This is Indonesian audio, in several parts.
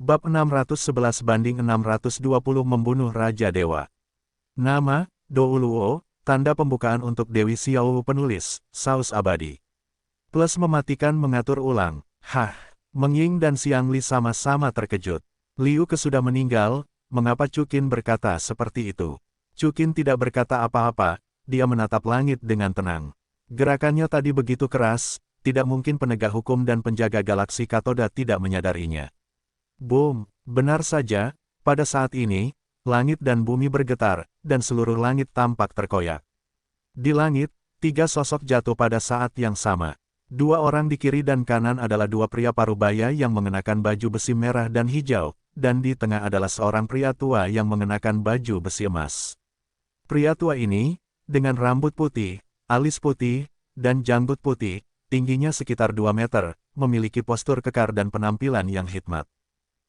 Bab 611-620 membunuh Raja Dewa. Nama, Douluo, tanda pembukaan untuk Dewi Xiao penulis, Saus Abadi. Plus mematikan mengatur ulang. Hah, Meng Ying dan Xiang Li sama-sama terkejut. Liu Ke sudah meninggal, mengapa Cukin berkata seperti itu? Cukin tidak berkata apa-apa, dia menatap langit dengan tenang. Gerakannya tadi begitu keras, tidak mungkin penegak hukum dan penjaga galaksi Katoda tidak menyadarinya. Boom, benar saja, pada saat ini, langit dan bumi bergetar, dan seluruh langit tampak terkoyak. Di langit, tiga sosok jatuh pada saat yang sama. Dua orang di kiri dan kanan adalah dua pria parubaya yang mengenakan baju besi merah dan hijau, dan di tengah adalah seorang pria tua yang mengenakan baju besi emas. Pria tua ini, dengan rambut putih, alis putih, dan janggut putih, tingginya sekitar 2 meter, memiliki postur kekar dan penampilan yang hikmat.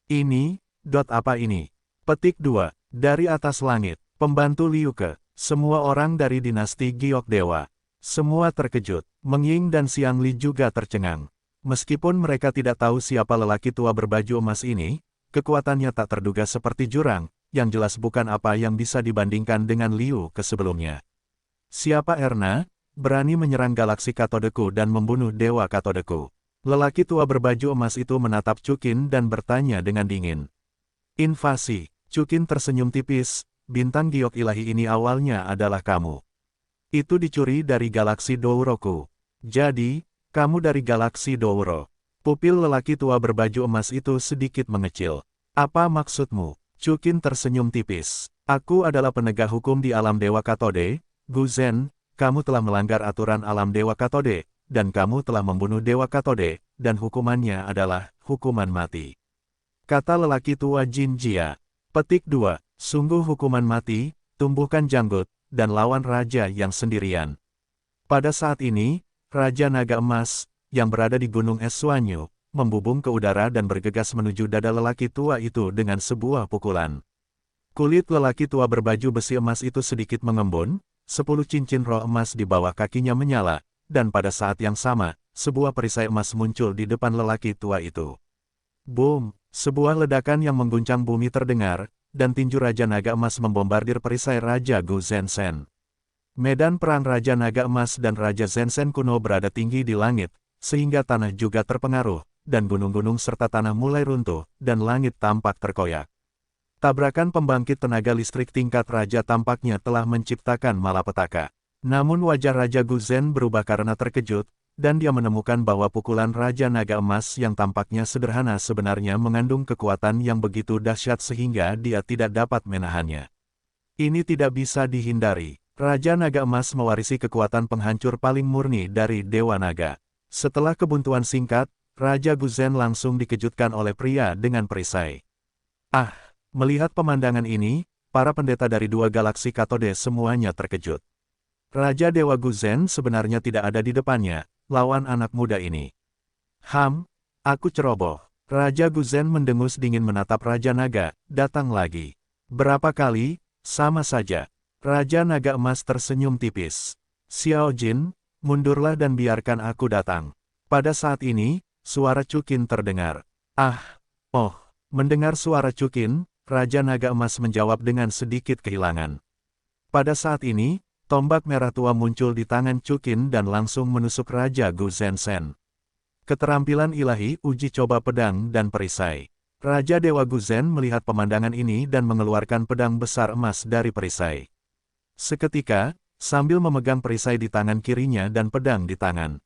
Ini, apa ini? Petik 2, dari atas langit, pembantu Liu Ke, semua orang dari dinasti Giok Dewa. Semua terkejut, Meng Ying dan Xiang Li juga tercengang. Meskipun mereka tidak tahu siapa lelaki tua berbaju emas ini, kekuatannya tak terduga seperti jurang, yang jelas bukan apa yang bisa dibandingkan dengan Liu Ke sebelumnya. Siapa Erna, berani menyerang galaksi Katodeku dan membunuh Dewa Katodeku? Lelaki tua berbaju emas itu menatap Cukin dan bertanya dengan dingin. Invasi, Cukin tersenyum tipis, bintang giok ilahi ini awalnya adalah kamu. Itu dicuri dari galaksi Douroku. Jadi, kamu dari galaksi Douro. Pupil lelaki tua berbaju emas itu sedikit mengecil. Apa maksudmu? Cukin tersenyum tipis. Aku adalah penegak hukum di alam Dewa Katode, Gu Zhen, kamu telah melanggar aturan alam Dewa Katode, dan kamu telah membunuh Dewa Katode, dan hukumannya adalah hukuman mati. Kata lelaki tua Jin Jia. Petik 2, sungguh hukuman mati, tumbuhkan janggut, dan lawan raja yang sendirian. Pada saat ini, Raja Naga Emas, yang berada di Gunung Es Suanyu, membubung ke udara dan bergegas menuju dada lelaki tua itu dengan sebuah pukulan. Kulit lelaki tua berbaju besi emas itu sedikit mengembun, 10 cincin roh emas di bawah kakinya menyala, dan pada saat yang sama, sebuah perisai emas muncul di depan lelaki tua itu. Boom! Sebuah ledakan yang mengguncang bumi terdengar, dan tinju Raja Naga Emas membombardir perisai Raja Gu Zhensen. Medan perang Raja Naga Emas dan Raja Zhensen kuno berada tinggi di langit, sehingga tanah juga terpengaruh, dan gunung-gunung serta tanah mulai runtuh, dan langit tampak terkoyak. Tabrakan pembangkit tenaga listrik tingkat raja tampaknya telah menciptakan malapetaka. Namun wajah Raja Gu Zhen berubah karena terkejut, dan dia menemukan bahwa pukulan Raja Naga Emas yang tampaknya sederhana sebenarnya mengandung kekuatan yang begitu dahsyat sehingga dia tidak dapat menahannya. Ini tidak bisa dihindari. Raja Naga Emas mewarisi kekuatan penghancur paling murni dari Dewa Naga. Setelah kebuntuan singkat, Raja Gu Zhen langsung dikejutkan oleh pria dengan perisai. Ah! Melihat pemandangan ini, para pendeta dari dua galaksi Katode semuanya terkejut. Raja Dewa Gu Zhen sebenarnya tidak ada di depannya, lawan anak muda ini. Aku ceroboh. Raja Gu Zhen mendengus dingin menatap Raja Naga, datang lagi. Berapa kali, sama saja. Raja Naga Emas tersenyum tipis. Xiao Jin, mundurlah dan biarkan aku datang. Pada saat ini, suara Cukin terdengar. Mendengar suara Cukin, Raja Naga Emas menjawab dengan sedikit kehilangan. Pada saat ini, tombak merah tua muncul di tangan Cukin dan langsung menusuk Raja Gu Zhensen. Keterampilan ilahi uji coba pedang dan perisai. Raja Dewa Gu Zhen melihat pemandangan ini dan mengeluarkan pedang besar emas dari perisai. Seketika, sambil memegang perisai di tangan kirinya dan pedang di tangan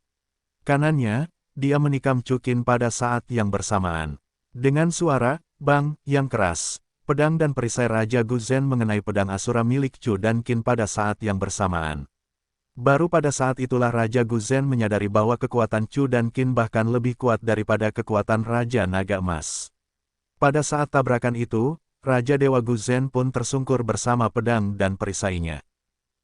kanannya, dia menikam Cukin pada saat yang bersamaan. Dengan suara bang yang keras, pedang dan perisai Raja Gu Zhen mengenai pedang Asura milik Chu dan Qin pada saat yang bersamaan. Baru pada saat itulah Raja Gu Zhen menyadari bahwa kekuatan Chu dan Qin bahkan lebih kuat daripada kekuatan Raja Naga Emas. Pada saat tabrakan itu, Raja Dewa Gu Zhen pun tersungkur bersama pedang dan perisainya.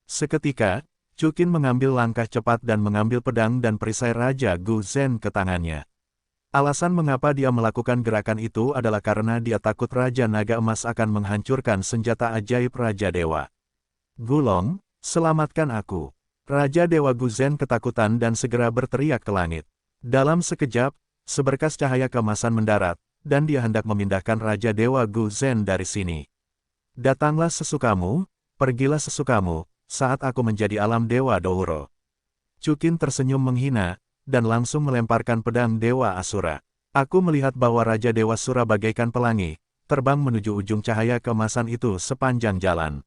Seketika, Chu Qin mengambil langkah cepat dan mengambil pedang dan perisai Raja Gu Zhen ke tangannya. Alasan mengapa dia melakukan gerakan itu adalah karena dia takut Raja Naga Emas akan menghancurkan senjata ajaib Raja Dewa. Gulong, selamatkan aku. Raja Dewa Gu Zhen ketakutan dan segera berteriak ke langit. Dalam sekejap, seberkas cahaya keemasan mendarat, dan dia hendak memindahkan Raja Dewa Gu Zhen dari sini. Datanglah sesukamu, pergilah sesukamu, saat aku menjadi alam Dewa Douro. Chukin tersenyum menghina, dan langsung melemparkan pedang Dewa Asura. Aku melihat bahwa Raja Dewa Sura bagaikan pelangi, terbang menuju ujung cahaya keemasan itu sepanjang jalan.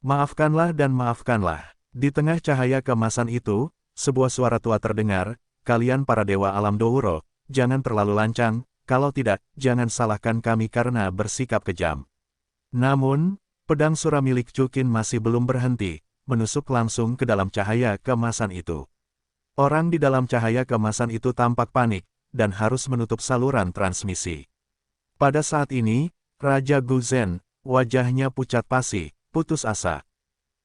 Maafkanlah dan maafkanlah. Di tengah cahaya keemasan itu, sebuah suara tua terdengar, kalian para Dewa Alam Douro, jangan terlalu lancang, kalau tidak, jangan salahkan kami karena bersikap kejam. Namun, pedang Sura milik Chukin masih belum berhenti, menusuk langsung ke dalam cahaya keemasan itu. Orang di dalam cahaya keemasan itu tampak panik, dan harus menutup saluran transmisi. Pada saat ini, Raja Gu Zhen, wajahnya pucat pasi, putus asa.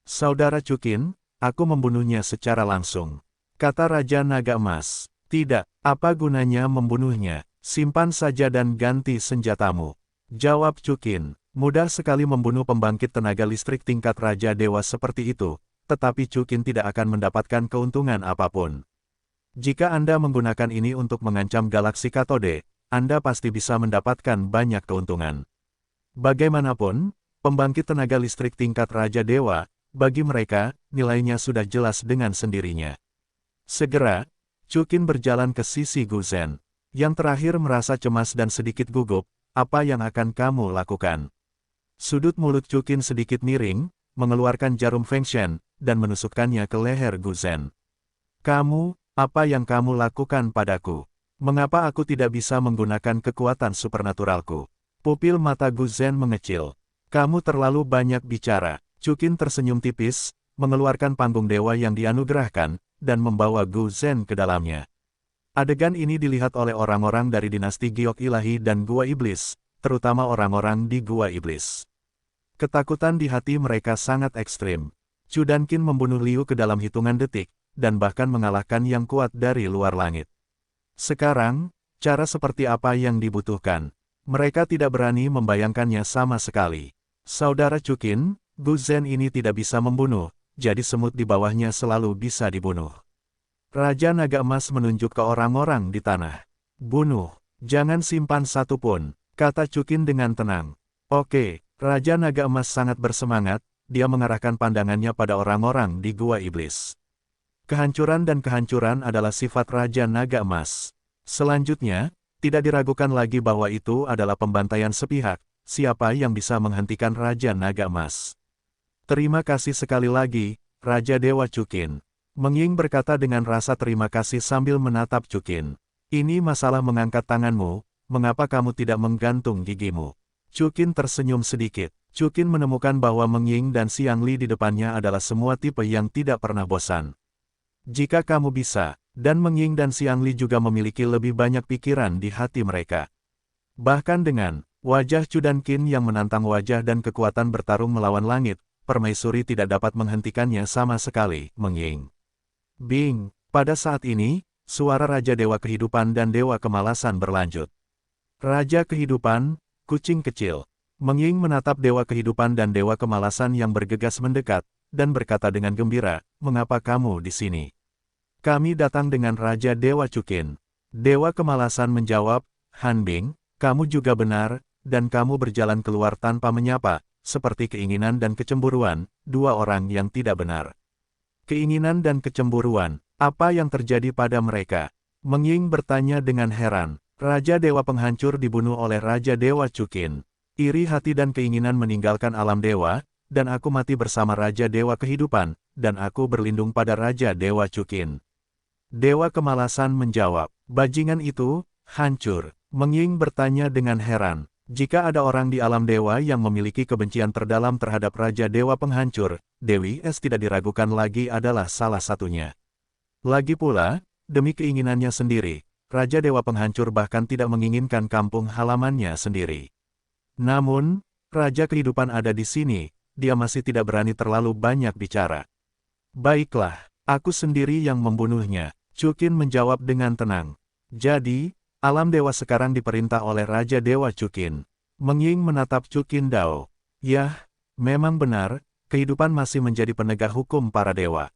Saudara Chukin, aku membunuhnya secara langsung. Kata Raja Naga Emas. Tidak, apa gunanya membunuhnya, simpan saja dan ganti senjatamu. Jawab Chukin. Mudah sekali membunuh pembangkit tenaga listrik tingkat Raja Dewa seperti itu, tetapi Chukin tidak akan mendapatkan keuntungan apapun. Jika Anda menggunakan ini untuk mengancam galaksi katode, Anda pasti bisa mendapatkan banyak keuntungan. Bagaimanapun, pembangkit tenaga listrik tingkat Raja Dewa, bagi mereka, nilainya sudah jelas dengan sendirinya. Segera, Chukin berjalan ke sisi Gu Zhen. Yang terakhir merasa cemas dan sedikit gugup, apa yang akan kamu lakukan? Sudut mulut Chukin sedikit miring, mengeluarkan jarum Fengshen, dan menusukkannya ke leher Gu Zhen. Kamu, apa yang kamu lakukan padaku? Mengapa aku tidak bisa menggunakan kekuatan supernaturalku? Pupil mata Gu Zhen mengecil. Kamu terlalu banyak bicara. Chukin tersenyum tipis, mengeluarkan panggung dewa yang dianugerahkan, dan membawa Gu Zhen ke dalamnya. Adegan ini dilihat oleh orang-orang dari dinasti Giok Ilahi dan Gua Iblis, terutama orang-orang di Gua Iblis. Ketakutan di hati mereka sangat ekstrim. Chu Dankin membunuh Liu ke dalam hitungan detik, dan bahkan mengalahkan yang kuat dari luar langit. Sekarang, cara seperti apa yang dibutuhkan? Mereka tidak berani membayangkannya sama sekali. Saudara Chukin, Gu Zhen ini tidak bisa membunuh, jadi semut di bawahnya selalu bisa dibunuh. Raja Naga Emas menunjuk ke orang-orang di tanah. Bunuh, jangan simpan satu pun, kata Chukin dengan tenang. Oke, Raja Naga Emas sangat bersemangat, dia mengarahkan pandangannya pada orang-orang di Gua Iblis. Kehancuran dan kehancuran adalah sifat Raja Naga Emas. Selanjutnya, tidak diragukan lagi bahwa itu adalah pembantaian sepihak, siapa yang bisa menghentikan Raja Naga Emas. Terima kasih sekali lagi, Raja Dewa Chukin. Mengying berkata dengan rasa terima kasih sambil menatap Chukin. Ini masalah mengangkat tanganmu, mengapa kamu tidak menggantung gigimu? Chukin tersenyum sedikit. Chukin menemukan bahwa Mengying dan Xiang Li di depannya adalah semua tipe yang tidak pernah bosan. Jika kamu bisa, dan Mengying dan Xiang Li juga memiliki lebih banyak pikiran di hati mereka. Bahkan dengan wajah Chu Dankin yang menantang wajah dan kekuatan bertarung melawan langit, permaisuri tidak dapat menghentikannya sama sekali, Mengying. Bing, pada saat ini, suara Raja Dewa Kehidupan dan Dewa Kemalasan berlanjut. Raja Kehidupan, kucing kecil. Mengying menatap Dewa Kehidupan dan Dewa Kemalasan yang bergegas mendekat, dan berkata dengan gembira, mengapa kamu di sini? Kami datang dengan Raja Dewa Chukin. Dewa Kemalasan menjawab, Han Bing, kamu juga benar, dan kamu berjalan keluar tanpa menyapa, seperti keinginan dan kecemburuan, dua orang yang tidak benar. Keinginan dan kecemburuan, apa yang terjadi pada mereka? Mengying bertanya dengan heran. Raja Dewa Penghancur dibunuh oleh Raja Dewa Chukin. Iri hati dan keinginan meninggalkan alam dewa, dan aku mati bersama Raja Dewa Kehidupan, dan aku berlindung pada Raja Dewa Chukin. Dewa Kemalasan menjawab, bajingan itu, hancur. Mengying bertanya dengan heran. Jika ada orang di alam dewa yang memiliki kebencian terdalam terhadap Raja Dewa Penghancur, Dewi Es tidak diragukan lagi adalah salah satunya. Lagi pula, demi keinginannya sendiri, Raja Dewa Penghancur bahkan tidak menginginkan kampung halamannya sendiri. Namun, Raja Kehidupan ada di sini, dia masih tidak berani terlalu banyak bicara. Baiklah, aku sendiri yang membunuhnya, Chukin menjawab dengan tenang. Jadi, alam dewa sekarang diperintah oleh Raja Dewa Chukin. Mengying menatap Chukin Dao. Yah, memang benar, kehidupan masih menjadi penegak hukum para dewa.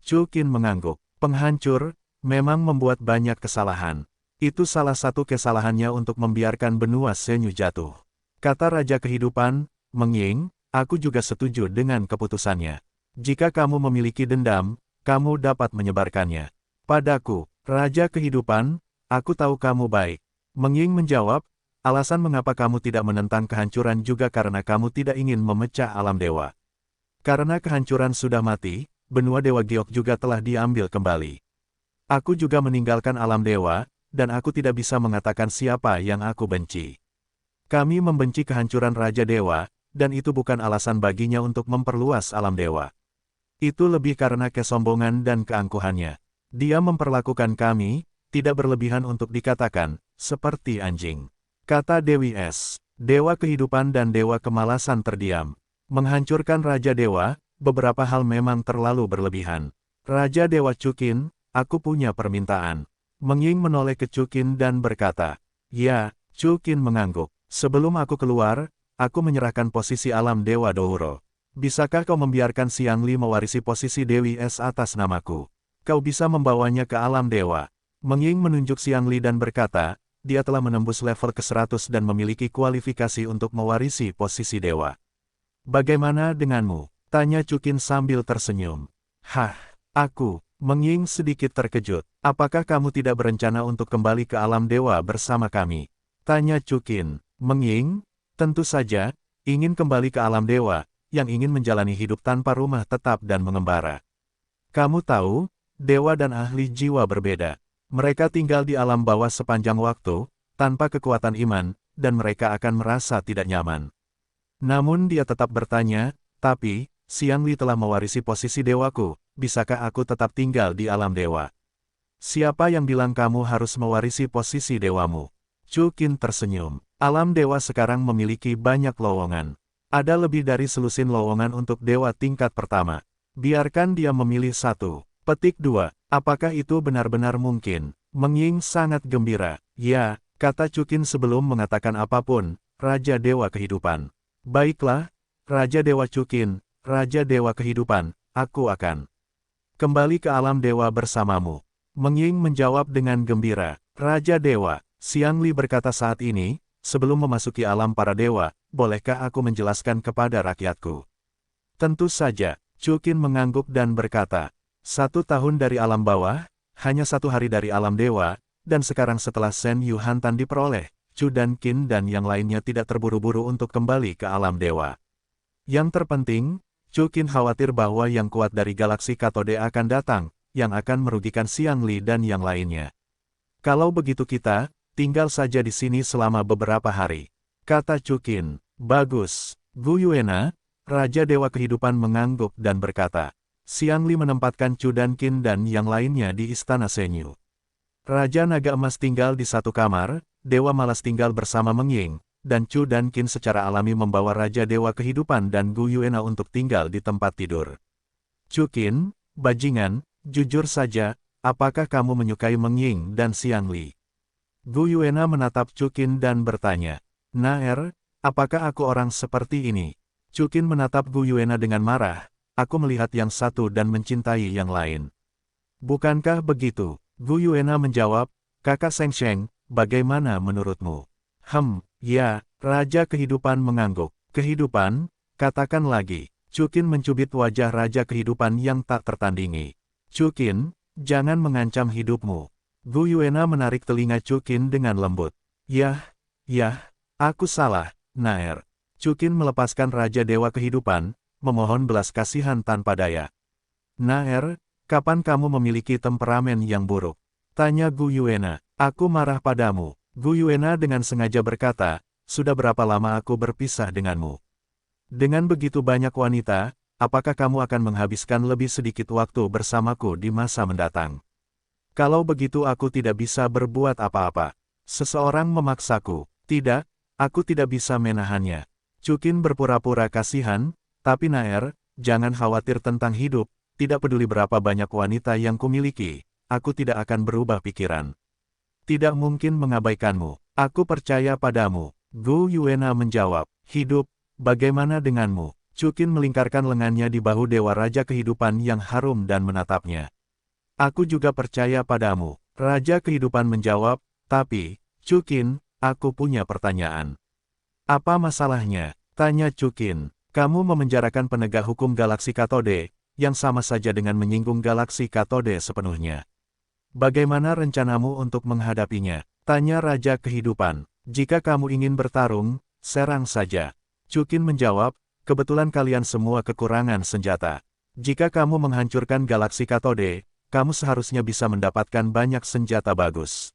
Chukin mengangguk. Penghancur, memang membuat banyak kesalahan. Itu salah satu kesalahannya untuk membiarkan benua Senyu jatuh. Kata Raja Kehidupan, Mengying, aku juga setuju dengan keputusannya. Jika kamu memiliki dendam, kamu dapat menyebarkannya. Padaku, Raja Kehidupan, aku tahu kamu baik. Mengying menjawab, alasan mengapa kamu tidak menentang kehancuran juga karena kamu tidak ingin memecah alam dewa. Karena kehancuran sudah mati, benua Dewa Giok juga telah diambil kembali. Aku juga meninggalkan alam dewa, dan aku tidak bisa mengatakan siapa yang aku benci. Kami membenci kehancuran Raja Dewa, dan itu bukan alasan baginya untuk memperluas alam dewa. Itu lebih karena kesombongan dan keangkuhannya. Dia memperlakukan kami, tidak berlebihan untuk dikatakan, seperti anjing. Kata Dewi Es, Dewa Kehidupan dan Dewa Kemalasan terdiam. Menghancurkan Raja Dewa, beberapa hal memang terlalu berlebihan. Raja Dewa Chukin, aku punya permintaan. Mengying menoleh ke Chukin dan berkata, ya, Chukin mengangguk. Sebelum aku keluar, aku menyerahkan posisi alam Dewa Douro. Bisakah kau membiarkan Xiang Li mewarisi posisi Dewi Es atas namaku? Kau bisa membawanya ke alam dewa. Mengying menunjuk Xiang Li dan berkata, dia telah menembus level ke-100 dan memiliki kualifikasi untuk mewarisi posisi dewa. Bagaimana denganmu? Tanya Chukin sambil tersenyum. Hah, aku. Mengying sedikit terkejut. Apakah kamu tidak berencana untuk kembali ke alam dewa bersama kami? Tanya Chukin. Mengying, tentu saja, ingin kembali ke alam dewa, yang ingin menjalani hidup tanpa rumah tetap dan mengembara. Kamu tahu, dewa dan ahli jiwa berbeda. Mereka tinggal di alam bawah sepanjang waktu, tanpa kekuatan iman, dan mereka akan merasa tidak nyaman. Namun dia tetap bertanya, tapi, Xiang Li telah mewarisi posisi dewaku, bisakah aku tetap tinggal di alam dewa? Siapa yang bilang kamu harus mewarisi posisi dewamu? Chukin tersenyum. Alam dewa sekarang memiliki banyak lowongan. Ada lebih dari selusin lowongan untuk dewa tingkat pertama. Biarkan dia memilih satu. Petik 2. Apakah itu benar-benar mungkin? Mengying sangat gembira. Ya, kata Chukin sebelum mengatakan apapun, Raja Dewa Kehidupan. Baiklah, Raja Dewa Chukin, Raja Dewa Kehidupan, aku akan kembali ke alam dewa bersamamu. Mengying menjawab dengan gembira. Raja Dewa, Xiang Li berkata saat ini, sebelum memasuki alam para dewa, bolehkah aku menjelaskan kepada rakyatku? Tentu saja, Chukin mengangguk dan berkata, 1 tahun dari alam bawah, hanya 1 hari dari alam dewa, dan sekarang setelah Shen Yu Hantan diperoleh, Chu dan Qin dan yang lainnya tidak terburu-buru untuk kembali ke alam dewa. Yang terpenting, Chukin khawatir bahwa yang kuat dari galaksi Katode akan datang, yang akan merugikan Xiang Li dan yang lainnya. Kalau begitu kita, tinggal saja di sini selama beberapa hari. Kata Chukin. Bagus. Gu Yuena, Raja Dewa Kehidupan mengangguk dan berkata, Xiang Li menempatkan Chu dan Qin dan yang lainnya di Istana Senyu. Raja Naga Emas tinggal di satu kamar, Dewa Malas tinggal bersama Mengying, dan Chu dan Qin secara alami membawa Raja Dewa Kehidupan dan Gu Yuena untuk tinggal di tempat tidur. Chukin, bajingan, jujur saja, apakah kamu menyukai Mengying dan Xiang Li? Gu Yuena menatap Chukin dan bertanya, Naer, apakah aku orang seperti ini? Chukin menatap Gu Yuena dengan marah, aku melihat yang satu dan mencintai yang lain. Bukankah begitu? Gu Yuena menjawab, kakak Seng Sheng, bagaimana menurutmu? Ya, Raja Kehidupan mengangguk. Kehidupan? Katakan lagi. Chukin mencubit wajah Raja Kehidupan yang tak tertandingi. Chukin, jangan mengancam hidupmu. Gu Yuena menarik telinga Chukin dengan lembut. Yah, aku salah, Naer. Chukin melepaskan Raja Dewa Kehidupan, memohon belas kasihan tanpa daya. Naer, kapan kamu memiliki temperamen yang buruk? Tanya Gu Yuena. Aku marah padamu. Gu Yuena dengan sengaja berkata, sudah berapa lama aku berpisah denganmu? Dengan begitu banyak wanita, apakah kamu akan menghabiskan lebih sedikit waktu bersamaku di masa mendatang? Kalau begitu aku tidak bisa berbuat apa-apa. Seseorang memaksaku. Tidak, aku tidak bisa menahannya. Chukin berpura-pura kasihan, tapi Naer, jangan khawatir tentang hidup, tidak peduli berapa banyak wanita yang kumiliki, aku tidak akan berubah pikiran. Tidak mungkin mengabaikanmu. Aku percaya padamu. Gu Yuena menjawab. Hidup, bagaimana denganmu? Chukin melingkarkan lengannya di bahu Dewa Raja Kehidupan yang harum dan menatapnya. Aku juga percaya padamu. Raja Kehidupan menjawab, Tapi, Chukin, aku punya pertanyaan. Apa masalahnya? Tanya Chukin. Kamu memenjarakan penegak hukum galaksi Katode, yang sama saja dengan menyinggung galaksi Katode sepenuhnya. Bagaimana rencanamu untuk menghadapinya? Tanya Raja Kehidupan. Jika kamu ingin bertarung, serang saja. Chukin menjawab, kebetulan kalian semua kekurangan senjata. Jika kamu menghancurkan galaksi Katode, kamu seharusnya bisa mendapatkan banyak senjata bagus.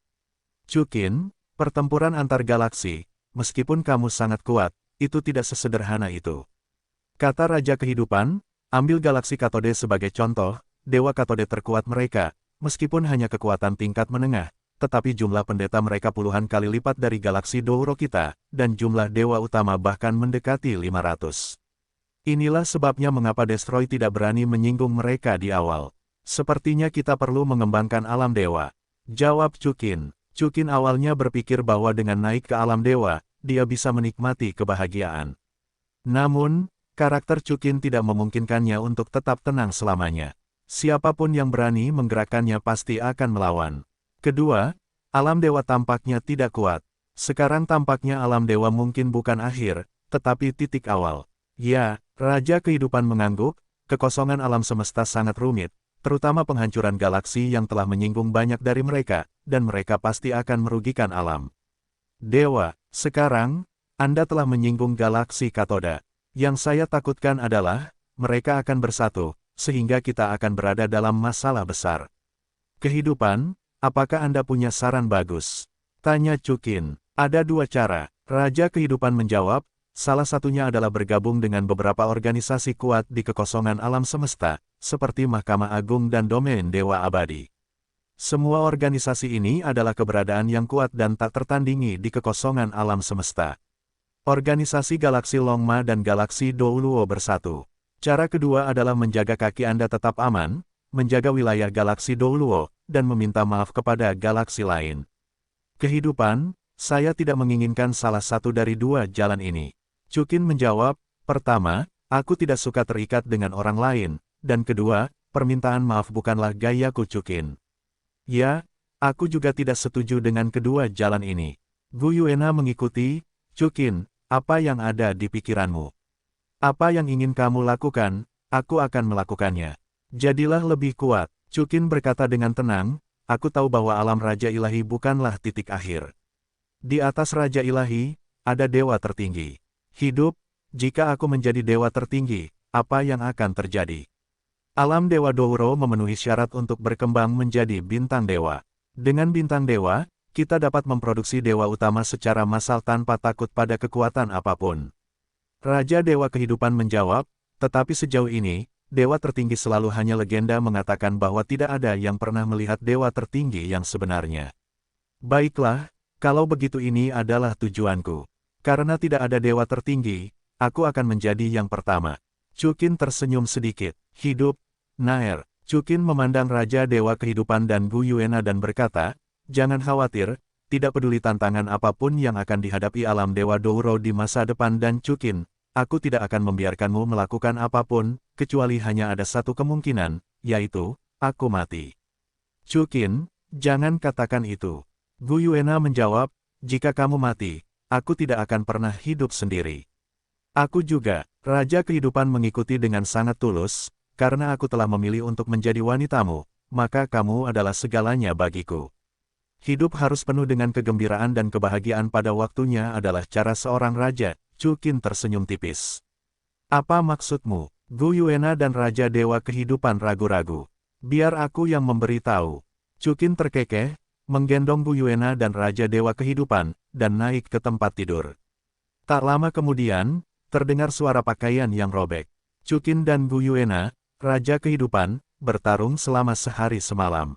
Chukin, pertempuran antar galaksi, meskipun kamu sangat kuat, itu tidak sesederhana itu. Kata Raja Kehidupan, ambil galaksi Katode sebagai contoh, dewa Katode terkuat mereka, meskipun hanya kekuatan tingkat menengah, tetapi jumlah pendeta mereka puluhan kali lipat dari galaksi Douro kita, dan jumlah dewa utama bahkan mendekati 500. Inilah sebabnya mengapa Destroy tidak berani menyinggung mereka di awal. Sepertinya kita perlu mengembangkan alam dewa. Jawab Chukin. Chukin awalnya berpikir bahwa dengan naik ke alam dewa, dia bisa menikmati kebahagiaan. Namun, karakter Chukin tidak memungkinkannya untuk tetap tenang selamanya. Siapapun yang berani menggerakkannya pasti akan melawan. Kedua, alam dewa tampaknya tidak kuat. Sekarang tampaknya alam dewa mungkin bukan akhir, tetapi titik awal. Ya, Raja Kehidupan mengangguk, kekosongan alam semesta sangat rumit, terutama penghancuran galaksi yang telah menyinggung banyak dari mereka, dan mereka pasti akan merugikan alam. Dewa, sekarang, Anda telah menyinggung galaksi Katoda. Yang saya takutkan adalah, mereka akan bersatu, sehingga kita akan berada dalam masalah besar. Kehidupan, apakah Anda punya saran bagus? Tanya Chukin. Ada dua cara, Raja Kehidupan menjawab, salah satunya adalah bergabung dengan beberapa organisasi kuat di kekosongan alam semesta, seperti Mahkamah Agung dan Domain Dewa Abadi. Semua organisasi ini adalah keberadaan yang kuat dan tak tertandingi di kekosongan alam semesta. Organisasi Galaksi Longma dan Galaksi Douluo bersatu. Cara kedua adalah menjaga kaki Anda tetap aman, menjaga wilayah Galaksi Douluo, dan meminta maaf kepada galaksi lain. Kehidupan, saya tidak menginginkan salah satu dari dua jalan ini. Chukin menjawab, pertama, aku tidak suka terikat dengan orang lain, dan kedua, permintaan maaf bukanlah gayaku Chukin. Ya, aku juga tidak setuju dengan kedua jalan ini. Gu Yuena mengikuti, Chukin, apa yang ada di pikiranmu? Apa yang ingin kamu lakukan, aku akan melakukannya. Jadilah lebih kuat. Chukin berkata dengan tenang, aku tahu bahwa alam Raja Ilahi bukanlah titik akhir. Di atas Raja Ilahi, ada dewa tertinggi. Hidup, jika aku menjadi dewa tertinggi, apa yang akan terjadi? Alam Dewa Douro memenuhi syarat untuk berkembang menjadi bintang dewa. Dengan bintang dewa, kita dapat memproduksi dewa utama secara massal tanpa takut pada kekuatan apapun. Raja Dewa Kehidupan menjawab, tetapi sejauh ini, dewa tertinggi selalu hanya legenda mengatakan bahwa tidak ada yang pernah melihat dewa tertinggi yang sebenarnya. Baiklah, kalau begitu ini adalah tujuanku. Karena tidak ada dewa tertinggi, aku akan menjadi yang pertama. Chukin tersenyum sedikit. Hidup, Naer. Chukin memandang Raja Dewa Kehidupan dan Gu Yuena dan berkata, jangan khawatir, tidak peduli tantangan apapun yang akan dihadapi alam Dewa Douro di masa depan dan Chukin, aku tidak akan membiarkanmu melakukan apapun, kecuali hanya ada satu kemungkinan, yaitu, aku mati. Chukin, jangan katakan itu. Gu Yuena menjawab, jika kamu mati, aku tidak akan pernah hidup sendiri. Aku juga, Raja Kehidupan mengikuti dengan sangat tulus, karena aku telah memilih untuk menjadi wanitamu, maka kamu adalah segalanya bagiku. Hidup harus penuh dengan kegembiraan dan kebahagiaan pada waktunya adalah cara seorang raja. Chukin tersenyum tipis. Apa maksudmu? Gu Yuena dan Raja Dewa Kehidupan ragu-ragu. Biar aku yang memberitahu. Chukin terkekeh, menggendong Gu Yuena dan Raja Dewa Kehidupan, dan naik ke tempat tidur. Tak lama kemudian, terdengar suara pakaian yang robek. Chukin dan Gu Yuena, Raja Kehidupan, bertarung selama sehari semalam.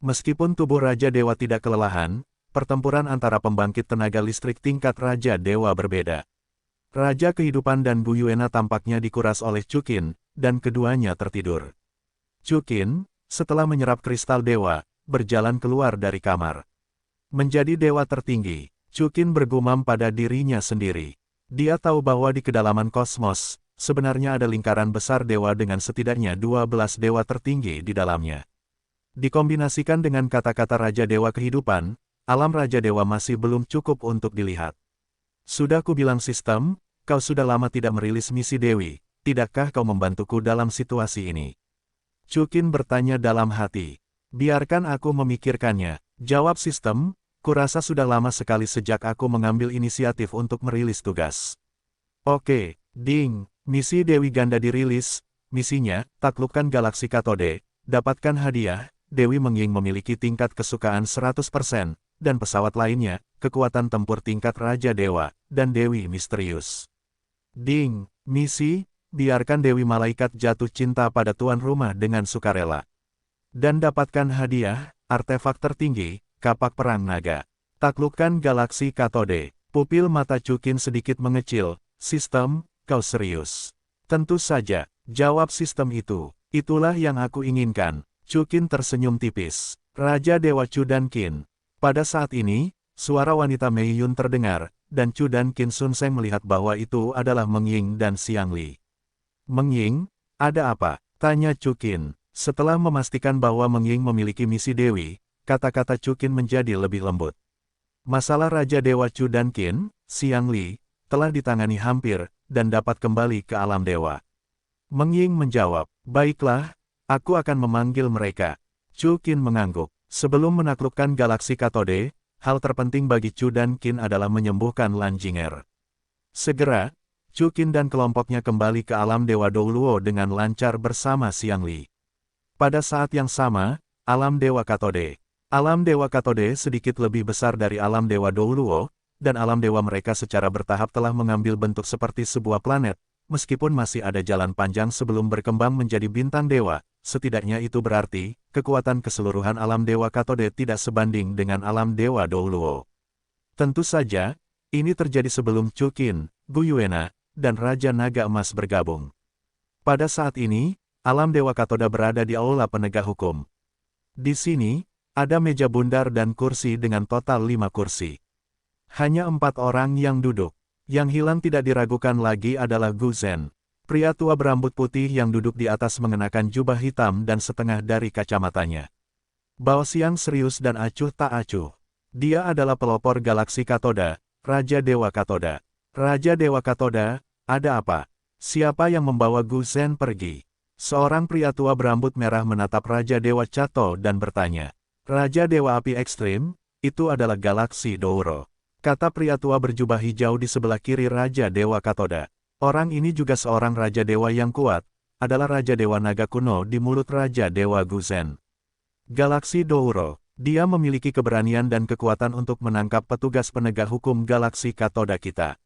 Meskipun tubuh Raja Dewa tidak kelelahan, pertempuran antara pembangkit tenaga listrik tingkat Raja Dewa berbeda. Raja Kehidupan dan Gu Yuena tampaknya dikuras oleh Chukin, dan keduanya tertidur. Chukin, setelah menyerap kristal dewa, berjalan keluar dari kamar. Menjadi dewa tertinggi, Chukin bergumam pada dirinya sendiri. Dia tahu bahwa di kedalaman kosmos, sebenarnya ada lingkaran besar dewa dengan setidaknya 12 dewa tertinggi di dalamnya. Dikombinasikan dengan kata-kata Raja Dewa Kehidupan, alam Raja Dewa masih belum cukup untuk dilihat. Sudah kubilang sistem, kau sudah lama tidak merilis misi Dewi, tidakkah kau membantuku dalam situasi ini? Chukin bertanya dalam hati. Biarkan aku memikirkannya, jawab sistem, kurasa sudah lama sekali sejak aku mengambil inisiatif untuk merilis tugas. Oke, ding, misi Dewi Ganda dirilis, misinya, taklukkan galaksi katode, dapatkan hadiah, Dewi Mengying memiliki tingkat kesukaan 100%, dan pesawat lainnya, kekuatan tempur tingkat Raja Dewa, dan Dewi Misterius. Ding, misi, biarkan Dewi Malaikat jatuh cinta pada tuan rumah dengan sukarela. Dan dapatkan hadiah, artefak tertinggi, kapak perang naga. Taklukkan galaksi katode. Pupil mata Chukin sedikit mengecil. Sistem, kau serius? Tentu saja, jawab sistem itu. Itulah yang aku inginkan. Chukin tersenyum tipis. Raja Dewa Chu dan Qin. Pada saat ini, suara wanita Mei Yun terdengar, dan Chu dan Qin Sun Seng melihat bahwa itu adalah Meng Ying dan Xiang Li. Meng Ying, ada apa? Tanya Chukin. Setelah memastikan bahwa Meng Ying memiliki misi Dewi, kata-kata Chukin menjadi lebih lembut. Masalah Raja Dewa Chu dan Qin, Xiang Li, telah ditangani hampir, dan dapat kembali ke alam dewa. Meng Ying menjawab, baiklah, aku akan memanggil mereka. Chukin mengangguk. Sebelum menaklukkan galaksi katode, hal terpenting bagi Chu dan Qin adalah menyembuhkan Lan Jing'er. Segera, Chukin dan kelompoknya kembali ke alam dewa Douluo dengan lancar bersama Xiang Li. Pada saat yang sama, alam dewa katode. Alam dewa katode sedikit lebih besar dari alam dewa Douluo, dan alam dewa mereka secara bertahap telah mengambil bentuk seperti sebuah planet, meskipun masih ada jalan panjang sebelum berkembang menjadi bintang dewa, setidaknya itu berarti, kekuatan keseluruhan alam dewa katode tidak sebanding dengan alam dewa Douluo. Tentu saja, ini terjadi sebelum Chukin, Gu Yuena, dan Raja Naga Emas bergabung. Pada saat ini, alam dewa katoda berada di aula penegak hukum. Di sini, ada meja bundar dan kursi dengan total 5 kursi. Hanya 4 orang yang duduk. Yang hilang tidak diragukan lagi adalah Gu Zhen. Pria tua berambut putih yang duduk di atas mengenakan jubah hitam dan setengah dari kacamatanya. Bao Xiang serius dan acuh tak acuh. Dia adalah pelopor galaksi katoda, Raja Dewa Katoda. Raja Dewa Katoda, ada apa? Siapa yang membawa Gu Zhen pergi? Seorang pria tua berambut merah menatap Raja Dewa Cato dan bertanya. Raja Dewa Api Ekstrim, itu adalah galaksi Douro. Kata pria tua berjubah hijau di sebelah kiri Raja Dewa Katoda. Orang ini juga seorang Raja Dewa yang kuat, adalah Raja Dewa Naga Kuno di mulut Raja Dewa Gu Zhen. Galaksi Douro, dia memiliki keberanian dan kekuatan untuk menangkap petugas penegak hukum galaksi Katoda kita.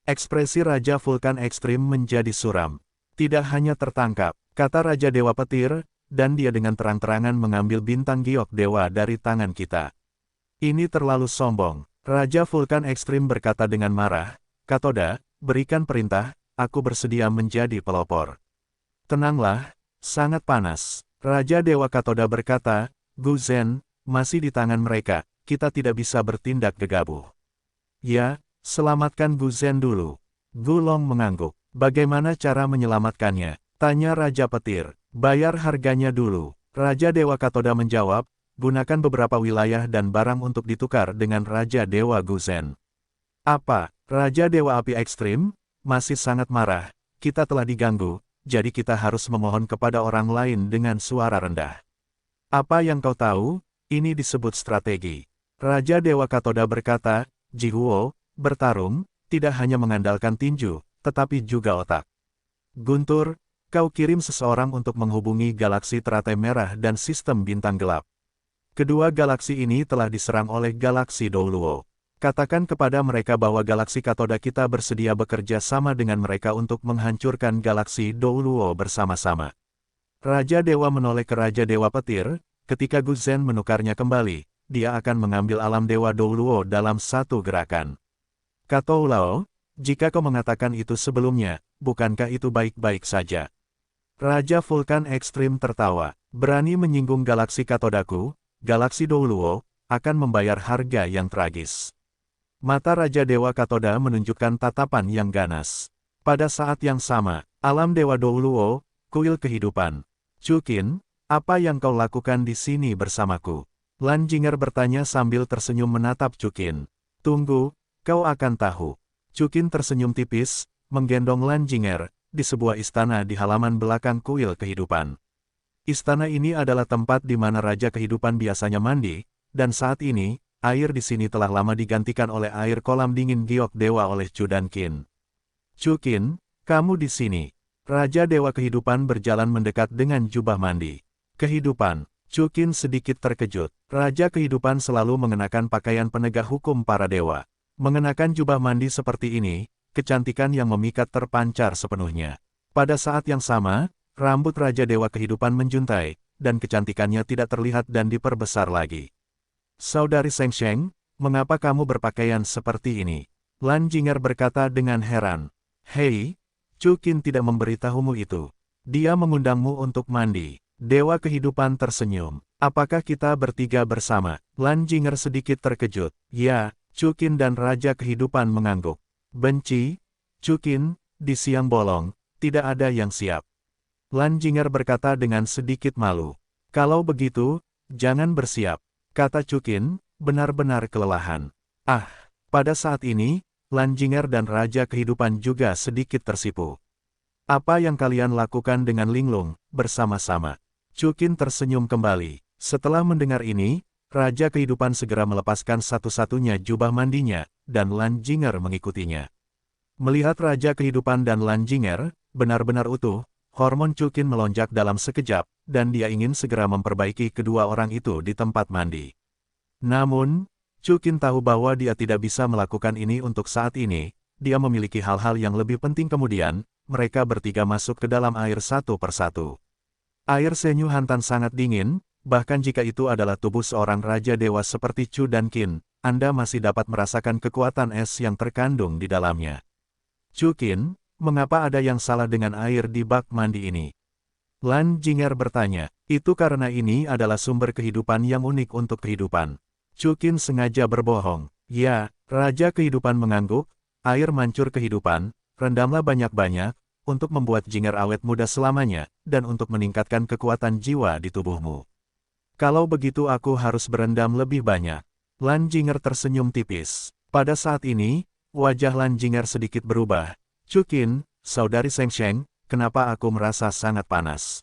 Ekspresi Raja Vulkan Ekstrim menjadi suram. Tidak hanya tertangkap, kata Raja Dewa Petir, dan dia dengan terang-terangan mengambil bintang giok dewa dari tangan kita. Ini terlalu sombong. Raja Vulkan Ekstrim berkata dengan marah, Katoda, berikan perintah, aku bersedia menjadi pelopor. Tenanglah, sangat panas. Raja Dewa Katoda berkata, Gu Zhen, masih di tangan mereka, kita tidak bisa bertindak gegabah. Ya, selamatkan Gu Zhen dulu. Gu Long mengangguk. Bagaimana cara menyelamatkannya? Tanya Raja Petir. Bayar harganya dulu. Raja Dewa Katoda menjawab, gunakan beberapa wilayah dan barang untuk ditukar dengan Raja Dewa Gu Zhen. Apa? Raja Dewa Api Ekstrim? Masih sangat marah. Kita telah diganggu, jadi kita harus memohon kepada orang lain dengan suara rendah. Apa yang kau tahu? Ini disebut strategi. Raja Dewa Katoda berkata, Ji Huo, bertarung, tidak hanya mengandalkan tinju, tetapi juga otak. Guntur, kau kirim seseorang untuk menghubungi galaksi teratai merah dan sistem bintang gelap. Kedua galaksi ini telah diserang oleh galaksi Douluo. Katakan kepada mereka bahwa galaksi Katoda kita bersedia bekerja sama dengan mereka untuk menghancurkan galaksi Douluo bersama-sama. Raja Dewa menoleh ke Raja Dewa Petir, ketika Gu Zhen menukarnya kembali, dia akan mengambil alam Dewa Douluo dalam satu gerakan. Kata Ulao, jika kau mengatakan itu sebelumnya, bukankah itu baik-baik saja? Raja Vulkan Ekstrim tertawa, berani menyinggung galaksi Katodaku, galaksi Douluo, akan membayar harga yang tragis. Mata Raja Dewa Katoda menunjukkan tatapan yang ganas. Pada saat yang sama, alam Dewa Douluo, kuil kehidupan. Chukin, apa yang kau lakukan di sini bersamaku? Lan Jinger bertanya sambil tersenyum menatap Chukin. Tunggu, kau akan tahu. Chukin tersenyum tipis, menggendong Lan Jinger, di sebuah istana di halaman belakang kuil kehidupan. Istana ini adalah tempat di mana Raja Kehidupan biasanya mandi, dan saat ini, air di sini telah lama digantikan oleh air kolam dingin giok dewa oleh Chu dan Qin. Chukin, kamu di sini. Raja Dewa Kehidupan berjalan mendekat dengan jubah mandi. Kehidupan. Chukin sedikit terkejut. Raja Kehidupan selalu mengenakan pakaian penegak hukum para dewa. Mengenakan jubah mandi seperti ini, kecantikan yang memikat terpancar sepenuhnya. Pada saat yang sama, rambut Raja Dewa Kehidupan menjuntai, dan kecantikannya tidak terlihat dan diperbesar lagi. Saudari Sheng Sheng, mengapa kamu berpakaian seperti ini? Lan Jinger berkata dengan heran. Hei, Chukin tidak memberitahumu itu. Dia mengundangmu untuk mandi. Dewa Kehidupan tersenyum. Apakah kita bertiga bersama? Lan Jinger sedikit terkejut. Ya, Chukin dan Raja Kehidupan mengangguk. Benci, Chukin, di siang bolong, tidak ada yang siap. Lan Jinger berkata dengan sedikit malu. Kalau begitu, jangan bersiap, kata Chukin, benar-benar kelelahan. Ah, pada saat ini, Lan Jinger dan Raja Kehidupan juga sedikit tersipu. Apa yang kalian lakukan dengan Linglung, bersama-sama? Chukin tersenyum kembali. Setelah mendengar ini, Raja Kehidupan segera melepaskan satu-satunya jubah mandinya, dan Lan Jinger mengikutinya. Melihat Raja Kehidupan dan Lan Jinger, benar-benar utuh, hormon Chukin melonjak dalam sekejap, dan dia ingin segera memperbaiki kedua orang itu di tempat mandi. Namun, Chukin tahu bahwa dia tidak bisa melakukan ini untuk saat ini, dia memiliki hal-hal yang lebih penting kemudian, mereka bertiga masuk ke dalam air satu persatu. Air Senyu Hantan sangat dingin, bahkan jika itu adalah tubuh seorang Raja Dewa seperti Chu dan Qin, Anda masih dapat merasakan kekuatan es yang terkandung di dalamnya. Chukin, mengapa ada yang salah dengan air di bak mandi ini? Lan Jinger bertanya, itu karena ini adalah sumber kehidupan yang unik untuk kehidupan. Chukin sengaja berbohong. Ya, Raja Kehidupan mengangguk, air mancur kehidupan, rendamlah banyak-banyak, untuk membuat Jinger awet muda selamanya, dan untuk meningkatkan kekuatan jiwa di tubuhmu. Kalau begitu aku harus berendam lebih banyak. Lan Jinger tersenyum tipis. Pada saat ini, wajah Lan Jinger sedikit berubah. Chukin, saudari Sheng Sheng, kenapa aku merasa sangat panas?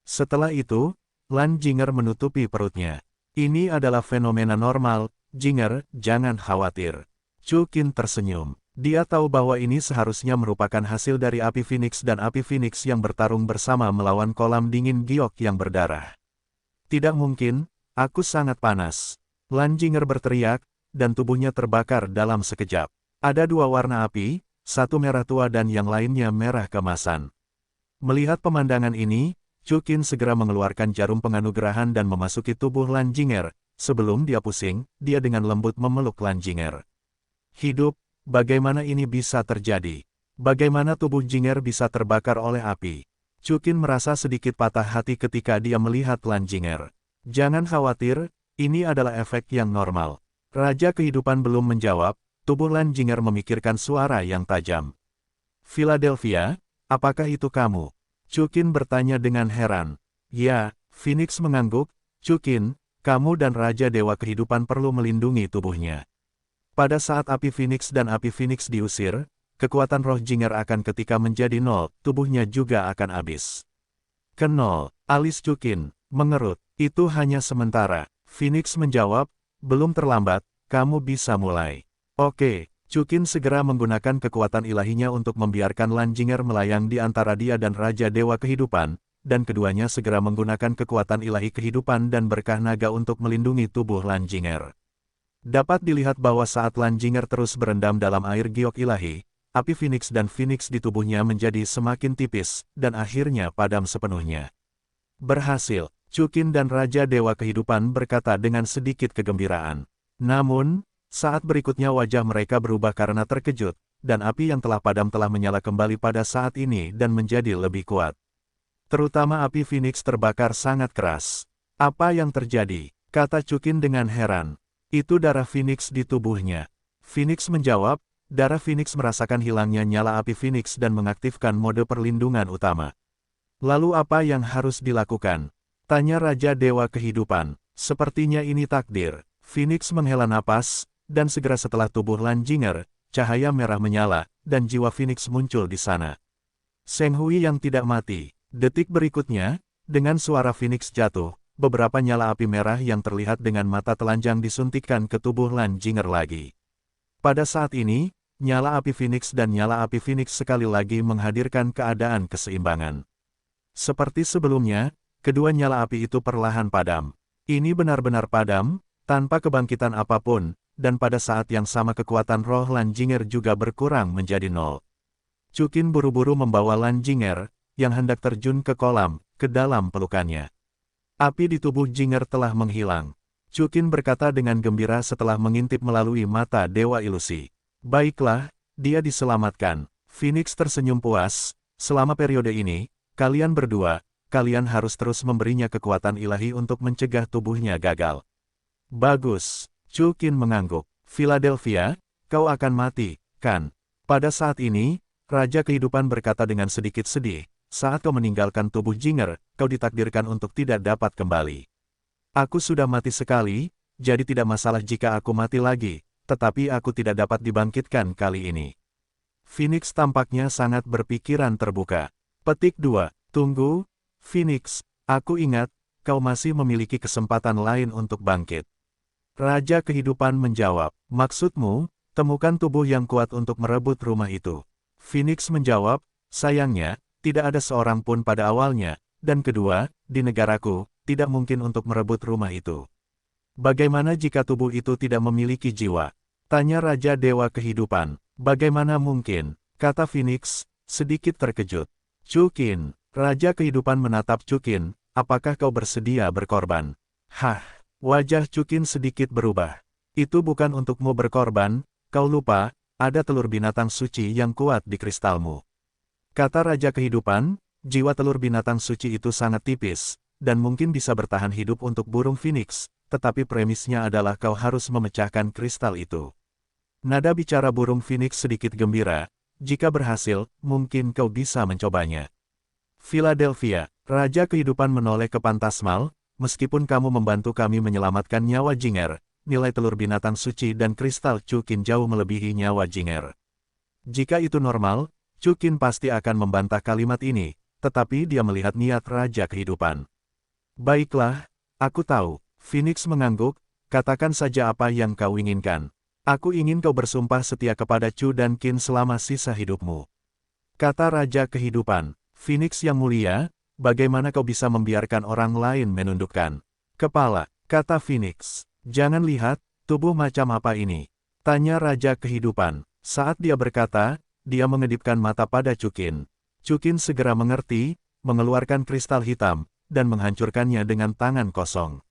Setelah itu, Lan Jinger menutupi perutnya. Ini adalah fenomena normal, Jinger, jangan khawatir. Chukin tersenyum. Dia tahu bahwa ini seharusnya merupakan hasil dari api Phoenix dan api Phoenix yang bertarung bersama melawan kolam dingin giok yang berdarah. Tidak mungkin, aku sangat panas. Lan Jinger berteriak, dan tubuhnya terbakar dalam sekejap. Ada dua warna api, satu merah tua dan yang lainnya merah keemasan. Melihat pemandangan ini, Chukin segera mengeluarkan jarum penganugerahan dan memasuki tubuh Lan Jinger. Sebelum dia pusing, dia dengan lembut memeluk Lan Jinger. Hidup, bagaimana ini bisa terjadi? Bagaimana tubuh Jinger bisa terbakar oleh api? Chukin merasa sedikit patah hati ketika dia melihat Lan Jinger. Jangan khawatir, ini adalah efek yang normal. Raja Kehidupan belum menjawab, tubuh Lan Jinger memikirkan suara yang tajam. Philadelphia, apakah itu kamu? Chukin bertanya dengan heran. Ya, Phoenix mengangguk. Chukin, kamu dan Raja Dewa Kehidupan perlu melindungi tubuhnya. Pada saat api Phoenix dan api Phoenix diusir, kekuatan roh Jinger akan ketika menjadi nol, tubuhnya juga akan habis. Ke nol, alis Chukin mengerut. Itu hanya sementara. Phoenix menjawab, belum terlambat, kamu bisa mulai. Oke. Chukin segera menggunakan kekuatan ilahinya untuk membiarkan Lan Jinger melayang di antara dia dan Raja Dewa Kehidupan, dan keduanya segera menggunakan kekuatan ilahi kehidupan dan berkah naga untuk melindungi tubuh Lan Jinger. Dapat dilihat bahwa saat Lan Jinger terus berendam dalam air giok ilahi, api Phoenix dan Phoenix di tubuhnya menjadi semakin tipis, dan akhirnya padam sepenuhnya. Berhasil, Chukin dan Raja Dewa Kehidupan berkata dengan sedikit kegembiraan. Namun, saat berikutnya wajah mereka berubah karena terkejut, dan api yang telah padam telah menyala kembali pada saat ini dan menjadi lebih kuat. Terutama api Phoenix terbakar sangat keras. Apa yang terjadi? Kata Chukin dengan heran. Itu darah Phoenix di tubuhnya. Phoenix menjawab, darah Phoenix merasakan hilangnya nyala api Phoenix dan mengaktifkan mode perlindungan utama. Lalu apa yang harus dilakukan? Tanya Raja Dewa Kehidupan. Sepertinya ini takdir. Phoenix menghela napas, dan segera setelah tubuh Lan Jinger, cahaya merah menyala, dan jiwa Phoenix muncul di sana. Seng Hui yang tidak mati. Detik berikutnya, dengan suara Phoenix jatuh, beberapa nyala api merah yang terlihat dengan mata telanjang disuntikkan ke tubuh Lan Jinger lagi. Pada saat ini, nyala api Phoenix dan nyala api Phoenix sekali lagi menghadirkan keadaan keseimbangan. Seperti sebelumnya, kedua nyala api itu perlahan padam. Ini benar-benar padam, tanpa kebangkitan apapun, dan pada saat yang sama kekuatan roh Lan Jinger juga berkurang menjadi 0. Chukin buru-buru membawa Lan Jinger, yang hendak terjun ke kolam, ke dalam pelukannya. Api di tubuh Jinger telah menghilang. Chukin berkata dengan gembira setelah mengintip melalui mata Dewa Ilusi. Baiklah, dia diselamatkan. Phoenix tersenyum puas. Selama periode ini, kalian berdua, kalian harus terus memberinya kekuatan ilahi untuk mencegah tubuhnya gagal. Bagus. Chukin mengangguk. Philadelphia, kau akan mati, kan? Pada saat ini, Raja Kehidupan berkata dengan sedikit sedih, saat kau meninggalkan tubuh Jinger, kau ditakdirkan untuk tidak dapat kembali. Aku sudah mati sekali, jadi tidak masalah jika aku mati lagi, tetapi aku tidak dapat dibangkitkan kali ini. Phoenix tampaknya sangat berpikiran terbuka. Petik 2. Tunggu, Phoenix, aku ingat, kau masih memiliki kesempatan lain untuk bangkit. Raja Kehidupan menjawab, maksudmu, temukan tubuh yang kuat untuk merebut rumah itu. Phoenix menjawab, sayangnya, tidak ada seorang pun pada awalnya, dan kedua, di negaraku, tidak mungkin untuk merebut rumah itu. Bagaimana jika tubuh itu tidak memiliki jiwa? Tanya Raja Dewa Kehidupan. Bagaimana mungkin? Kata Phoenix, sedikit terkejut. Chukin, Raja Kehidupan menatap Chukin, apakah kau bersedia berkorban? Hah? Wajah Chukin sedikit berubah. Itu bukan untukmu berkorban, kau lupa, ada telur binatang suci yang kuat di kristalmu. Kata Raja Kehidupan, jiwa telur binatang suci itu sangat tipis, dan mungkin bisa bertahan hidup untuk burung Phoenix, tetapi premisnya adalah kau harus memecahkan kristal itu. Nada bicara burung Phoenix sedikit gembira, jika berhasil, mungkin kau bisa mencobanya. Philadelphia, Raja Kehidupan menoleh ke Pantasmal, meskipun kamu membantu kami menyelamatkan nyawa Jinger, nilai telur binatang suci dan kristal Chukin jauh melebihi nyawa Jinger. Jika itu normal, Chukin pasti akan membantah kalimat ini, tetapi dia melihat niat Raja Kehidupan. Baiklah, aku tahu, Phoenix mengangguk, katakan saja apa yang kau inginkan. Aku ingin kau bersumpah setia kepada Chu dan Qin selama sisa hidupmu. Kata Raja Kehidupan, Phoenix yang mulia, bagaimana kau bisa membiarkan orang lain menundukkan kepala? Kata Phoenix. Jangan lihat, tubuh macam apa ini? Tanya Raja Kehidupan. Saat dia berkata, dia mengedipkan mata pada Chukin. Chukin segera mengerti, mengeluarkan kristal hitam, dan menghancurkannya dengan tangan kosong.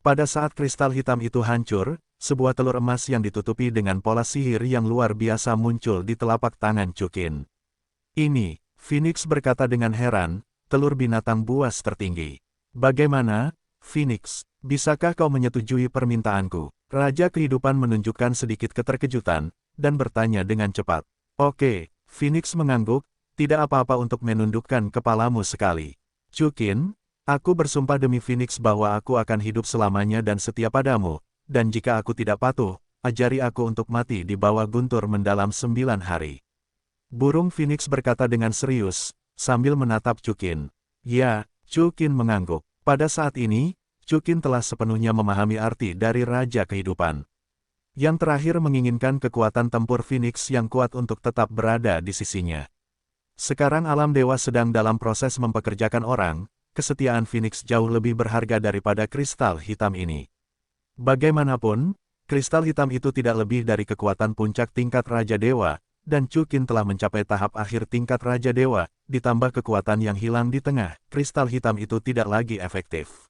Pada saat kristal hitam itu hancur, sebuah telur emas yang ditutupi dengan pola sihir yang luar biasa muncul di telapak tangan Chukin. Ini, Phoenix berkata dengan heran, telur binatang buas tertinggi. Bagaimana, Phoenix, bisakah kau menyetujui permintaanku? Raja Kehidupan menunjukkan sedikit keterkejutan, dan bertanya dengan cepat. Oke, Phoenix mengangguk, tidak apa-apa untuk menundukkan kepalamu sekali. Chukin, aku bersumpah demi Phoenix bahwa aku akan hidup selamanya dan setia padamu, dan jika aku tidak patuh, ajari aku untuk mati di bawah guntur mendalam 9 hari. Burung Phoenix berkata dengan serius, sambil menatap Chukin. Ya, Chukin mengangguk. Pada saat ini, Chukin telah sepenuhnya memahami arti dari Raja Kehidupan. Yang terakhir menginginkan kekuatan tempur Phoenix yang kuat untuk tetap berada di sisinya. Sekarang alam dewa sedang dalam proses mempekerjakan orang, kesetiaan Phoenix jauh lebih berharga daripada kristal hitam ini. Bagaimanapun, kristal hitam itu tidak lebih dari kekuatan puncak tingkat Raja Dewa, dan Chukin telah mencapai tahap akhir tingkat Raja Dewa, ditambah kekuatan yang hilang di tengah, kristal hitam itu tidak lagi efektif.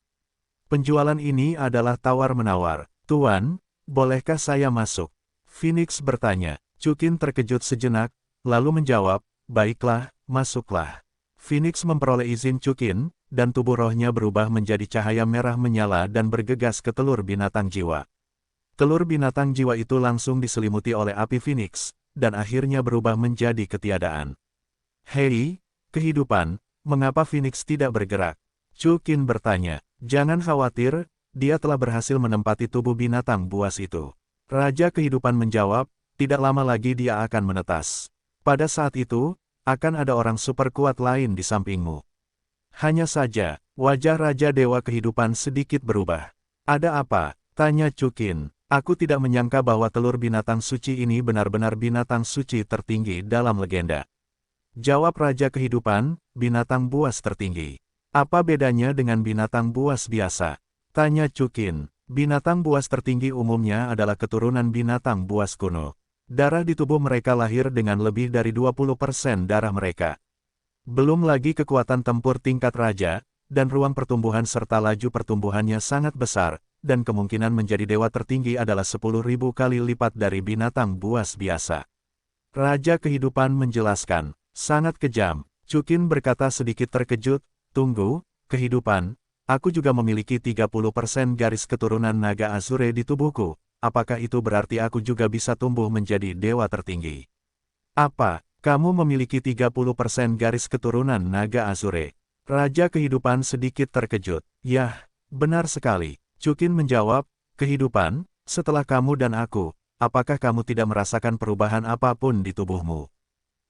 Penjualan ini adalah tawar-menawar. Tuan, bolehkah saya masuk? Phoenix bertanya. Chukin terkejut sejenak, lalu menjawab, baiklah, masuklah. Phoenix memperoleh izin Chukin, dan tubuh rohnya berubah menjadi cahaya merah menyala dan bergegas ke telur binatang jiwa. Telur binatang jiwa itu langsung diselimuti oleh api Phoenix, dan akhirnya berubah menjadi ketiadaan. Hei, kehidupan, mengapa Phoenix tidak bergerak? Chukin bertanya. Jangan khawatir, dia telah berhasil menempati tubuh binatang buas itu. Raja Kehidupan menjawab, tidak lama lagi dia akan menetas. Pada saat itu, akan ada orang super kuat lain di sampingmu. Hanya saja, wajah Raja Dewa Kehidupan sedikit berubah. Ada apa? Tanya Chukin. Aku tidak menyangka bahwa telur binatang suci ini benar-benar binatang suci tertinggi dalam legenda. Jawab Raja Kehidupan, binatang buas tertinggi. Apa bedanya dengan binatang buas biasa? Tanya Chukin. Binatang buas tertinggi umumnya adalah keturunan binatang buas kuno. Darah di tubuh mereka lahir dengan lebih dari 20% darah mereka. Belum lagi kekuatan tempur tingkat raja, dan ruang pertumbuhan serta laju pertumbuhannya sangat besar, dan kemungkinan menjadi dewa tertinggi adalah 10.000 kali lipat dari binatang buas biasa. Raja Kehidupan menjelaskan, sangat kejam. Chukin berkata sedikit terkejut, tunggu, Kehidupan, aku juga memiliki 30% garis keturunan naga Azure di tubuhku, apakah itu berarti aku juga bisa tumbuh menjadi dewa tertinggi? Apa, kamu memiliki 30% garis keturunan naga Azure? Raja Kehidupan sedikit terkejut, yah, benar sekali. Chukin menjawab, Kehidupan, setelah kamu dan aku, apakah kamu tidak merasakan perubahan apapun di tubuhmu?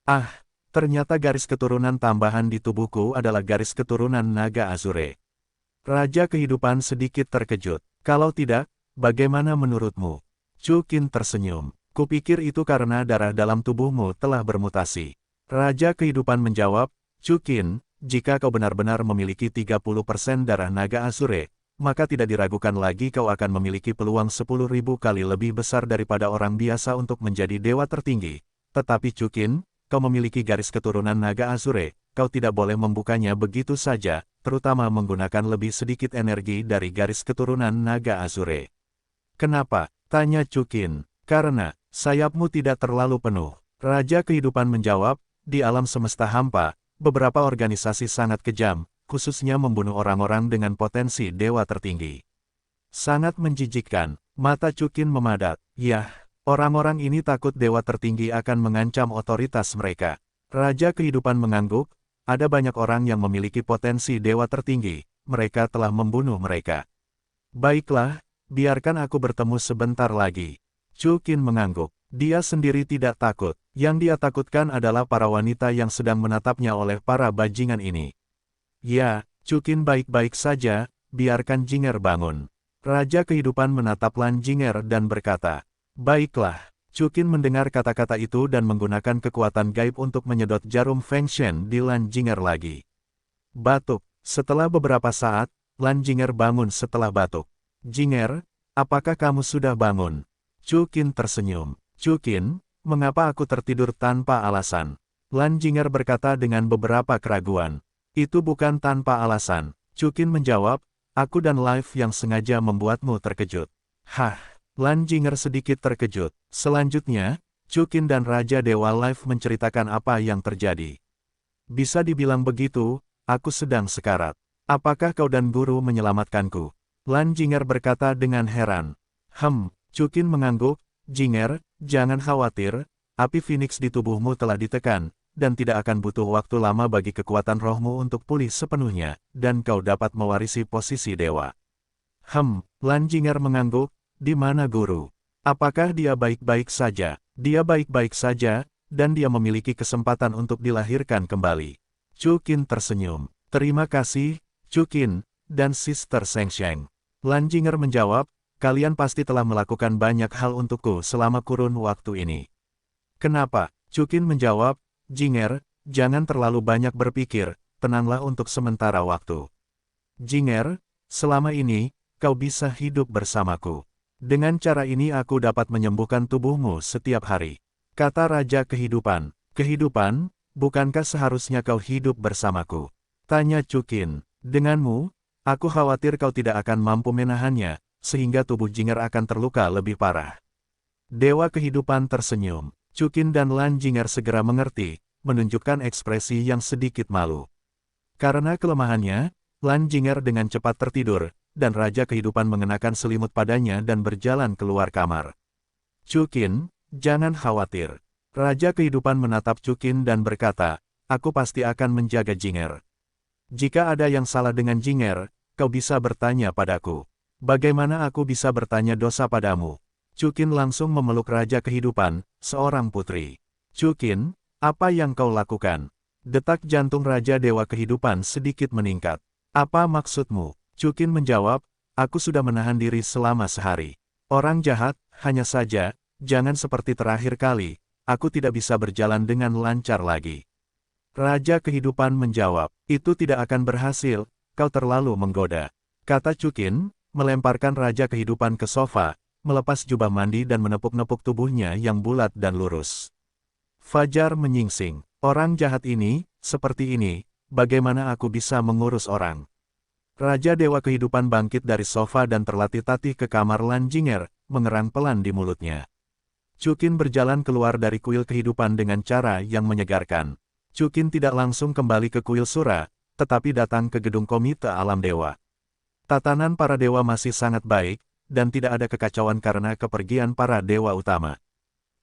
Ah, ternyata garis keturunan tambahan di tubuhku adalah garis keturunan naga Azure. Raja Kehidupan sedikit terkejut. Kalau tidak, bagaimana menurutmu? Chukin tersenyum. Kupikir itu karena darah dalam tubuhmu telah bermutasi. Raja Kehidupan menjawab, Chukin, jika kau benar-benar memiliki 30% darah naga Azure, maka tidak diragukan lagi kau akan memiliki peluang 10.000 kali lebih besar daripada orang biasa untuk menjadi dewa tertinggi. Tetapi Chukin, kau memiliki garis keturunan naga Azure, kau tidak boleh membukanya begitu saja, terutama menggunakan lebih sedikit energi dari garis keturunan naga Azure. Kenapa? Tanya Chukin. Karena, sayapmu tidak terlalu penuh. Raja Kehidupan menjawab, di alam semesta hampa, beberapa organisasi sangat kejam, khususnya membunuh orang-orang dengan potensi dewa tertinggi. Sangat menjijikkan, mata Chukin memadat. Yah, orang-orang ini takut dewa tertinggi akan mengancam otoritas mereka. Raja Kehidupan mengangguk, ada banyak orang yang memiliki potensi dewa tertinggi, mereka telah membunuh mereka. Baiklah, biarkan aku bertemu sebentar lagi. Chukin mengangguk, dia sendiri tidak takut, yang dia takutkan adalah para wanita yang sedang menatapnya oleh para bajingan ini. Ya, Chukin baik-baik saja, biarkan Jinger bangun. Raja Kehidupan menatap Lan Jinger dan berkata, baiklah. Chukin mendengar kata-kata itu dan menggunakan kekuatan gaib untuk menyedot jarum Feng Shen di Lan Jinger lagi. Batuk. Setelah beberapa saat, Lan Jinger bangun setelah batuk. Jinger, apakah kamu sudah bangun? Chukin tersenyum. Chukin, mengapa aku tertidur tanpa alasan? Lan Jinger berkata dengan beberapa keraguan. Itu bukan tanpa alasan. Chukin menjawab, aku dan Life yang sengaja membuatmu terkejut. Hah, Lan Jinger sedikit terkejut. Selanjutnya, Chukin dan Raja Dewa Life menceritakan apa yang terjadi. Bisa dibilang begitu, aku sedang sekarat. Apakah kau dan guru menyelamatkanku? Lan Jinger berkata dengan heran. Chukin mengangguk, Jinger, jangan khawatir, api Phoenix di tubuhmu telah ditekan, dan tidak akan butuh waktu lama bagi kekuatan rohmu untuk pulih sepenuhnya, dan kau dapat mewarisi posisi dewa. Lan Jinger mengangguk, di mana guru? Apakah dia baik-baik saja? Dia baik-baik saja, dan dia memiliki kesempatan untuk dilahirkan kembali. Chukin tersenyum. Terima kasih, Chukin, dan Sister Shengsheng. Lan Jinger menjawab, kalian pasti telah melakukan banyak hal untukku selama kurun waktu ini. Kenapa? Chukin menjawab, Jinger, jangan terlalu banyak berpikir, tenanglah untuk sementara waktu. Jinger, selama ini, kau bisa hidup bersamaku. Dengan cara ini aku dapat menyembuhkan tubuhmu setiap hari. Kata Raja Kehidupan. Kehidupan, bukankah seharusnya kau hidup bersamaku? Tanya Chukin. Denganmu, aku khawatir kau tidak akan mampu menahannya, sehingga tubuh Jinger akan terluka lebih parah. Dewa Kehidupan tersenyum. Chukin dan Lan Jinger segera mengerti, menunjukkan ekspresi yang sedikit malu. Karena kelemahannya, Lan Jinger dengan cepat tertidur, dan Raja Kehidupan mengenakan selimut padanya dan berjalan keluar kamar. Chukin, jangan khawatir. Raja Kehidupan menatap Chukin dan berkata, aku pasti akan menjaga Jinger. Jika ada yang salah dengan Jinger, kau bisa bertanya padaku. Bagaimana aku bisa bertanya dosa padamu? Chukin langsung memeluk Raja Kehidupan, seorang putri. Chukin, apa yang kau lakukan? Detak jantung Raja Dewa Kehidupan sedikit meningkat. Apa maksudmu? Chukin menjawab, aku sudah menahan diri selama sehari. Orang jahat, hanya saja, jangan seperti terakhir kali, aku tidak bisa berjalan dengan lancar lagi. Raja Kehidupan menjawab, itu tidak akan berhasil, kau terlalu menggoda. Kata Chukin, melemparkan Raja Kehidupan ke sofa, melepas jubah mandi dan menepuk-nepuk tubuhnya yang bulat dan lurus. Fajar menyingsing, orang jahat ini, seperti ini, bagaimana aku bisa mengurus orang? Raja Dewa Kehidupan bangkit dari sofa dan terlatih-tatih ke kamar Lan Jinger, mengerang pelan di mulutnya. Chukin berjalan keluar dari kuil kehidupan dengan cara yang menyegarkan. Chukin tidak langsung kembali ke kuil Sura, tetapi datang ke gedung komite alam dewa. Tatanan para dewa masih sangat baik, dan tidak ada kekacauan karena kepergian para dewa utama.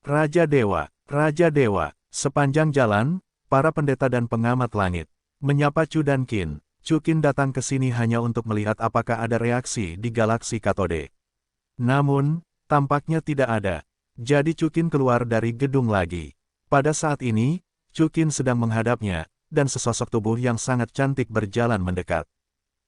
Raja Dewa, sepanjang jalan, para pendeta dan pengamat langit menyapa Chu dan Qin. Chukin datang ke sini hanya untuk melihat apakah ada reaksi di galaksi katode. Namun, tampaknya tidak ada. Jadi Chukin keluar dari gedung lagi. Pada saat ini, Chukin sedang menghadapnya, dan sesosok tubuh yang sangat cantik berjalan mendekat.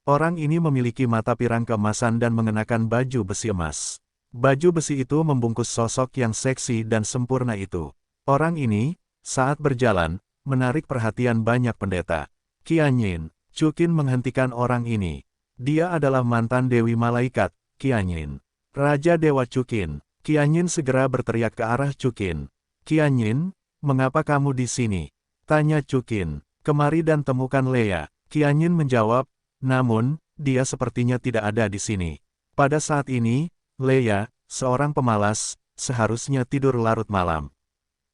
Orang ini memiliki mata pirang keemasan dan mengenakan baju besi emas. Baju besi itu membungkus sosok yang seksi dan sempurna itu. Orang ini, saat berjalan, menarik perhatian banyak pendeta. Qianyin, Chukin menghentikan orang ini. Dia adalah mantan Dewi Malaikat, Qianyin. Raja Dewa Chukin. Qianyin segera berteriak ke arah Chukin. Qianyin, mengapa kamu di sini? Tanya Chukin. Kemari dan temukan Leia. Qianyin menjawab, namun, dia sepertinya tidak ada di sini. Pada saat ini, Leia, seorang pemalas, seharusnya tidur larut malam.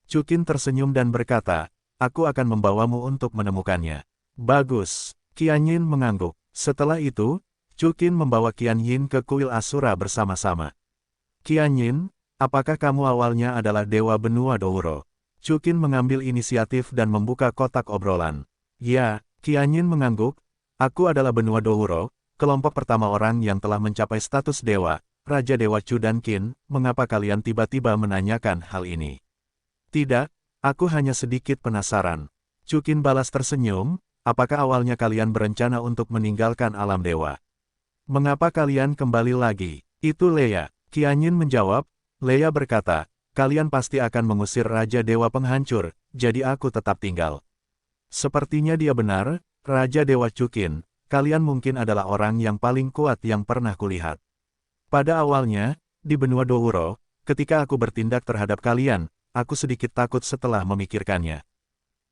Chukin tersenyum dan berkata, aku akan membawamu untuk menemukannya. Bagus. Qianyin mengangguk. Setelah itu, Chukin membawa Qianyin ke kuil Asura bersama-sama. Qianyin, apakah kamu awalnya adalah Dewa Benua Douro? Chukin mengambil inisiatif dan membuka kotak obrolan. Ya, Qianyin mengangguk. Aku adalah Benua Douro, kelompok pertama orang yang telah mencapai status dewa. Raja Dewa Chu dan Qin, mengapa kalian tiba-tiba menanyakan hal ini? Tidak, aku hanya sedikit penasaran. Chukin balas tersenyum, apakah awalnya kalian berencana untuk meninggalkan alam dewa? Mengapa kalian kembali lagi? Itu Leia. Qianyin menjawab, Leia berkata, kalian pasti akan mengusir Raja Dewa Penghancur, jadi aku tetap tinggal. Sepertinya dia benar, Raja Dewa Chukin, kalian mungkin adalah orang yang paling kuat yang pernah kulihat. Pada awalnya, di benua Douro, ketika aku bertindak terhadap kalian, aku sedikit takut setelah memikirkannya.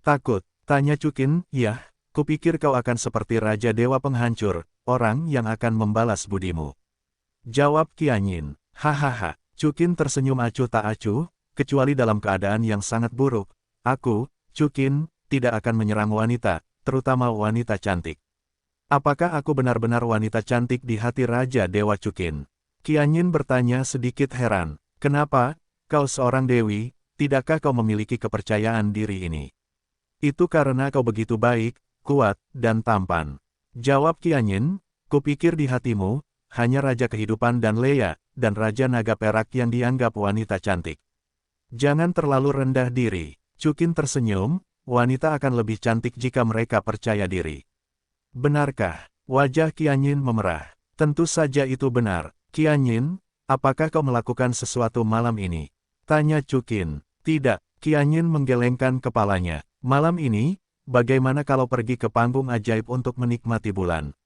Takut? Tanya Chukin, yah, kupikir kau akan seperti Raja Dewa Penghancur, orang yang akan membalas budimu. Jawab Qianyin, hahaha, Chukin tersenyum acuh tak acuh, kecuali dalam keadaan yang sangat buruk. Aku, Chukin, tidak akan menyerang wanita, terutama wanita cantik. Apakah aku benar-benar wanita cantik di hati Raja Dewa Chukin? Qianyin bertanya sedikit heran. Kenapa, kau seorang dewi, tidakkah kau memiliki kepercayaan diri ini? Itu karena kau begitu baik, kuat, dan tampan. Jawab Qianyin, kupikir di hatimu, hanya Raja Kehidupan dan Leia, dan Raja Naga Perak yang dianggap wanita cantik. Jangan terlalu rendah diri. Chukin tersenyum, wanita akan lebih cantik jika mereka percaya diri. Benarkah? Wajah Qianyin memerah. Tentu saja itu benar. Qianyin, apakah kau melakukan sesuatu malam ini? Tanya Chukin. Tidak. Qianyin menggelengkan kepalanya. Malam ini, bagaimana kalau pergi ke panggung ajaib untuk menikmati bulan?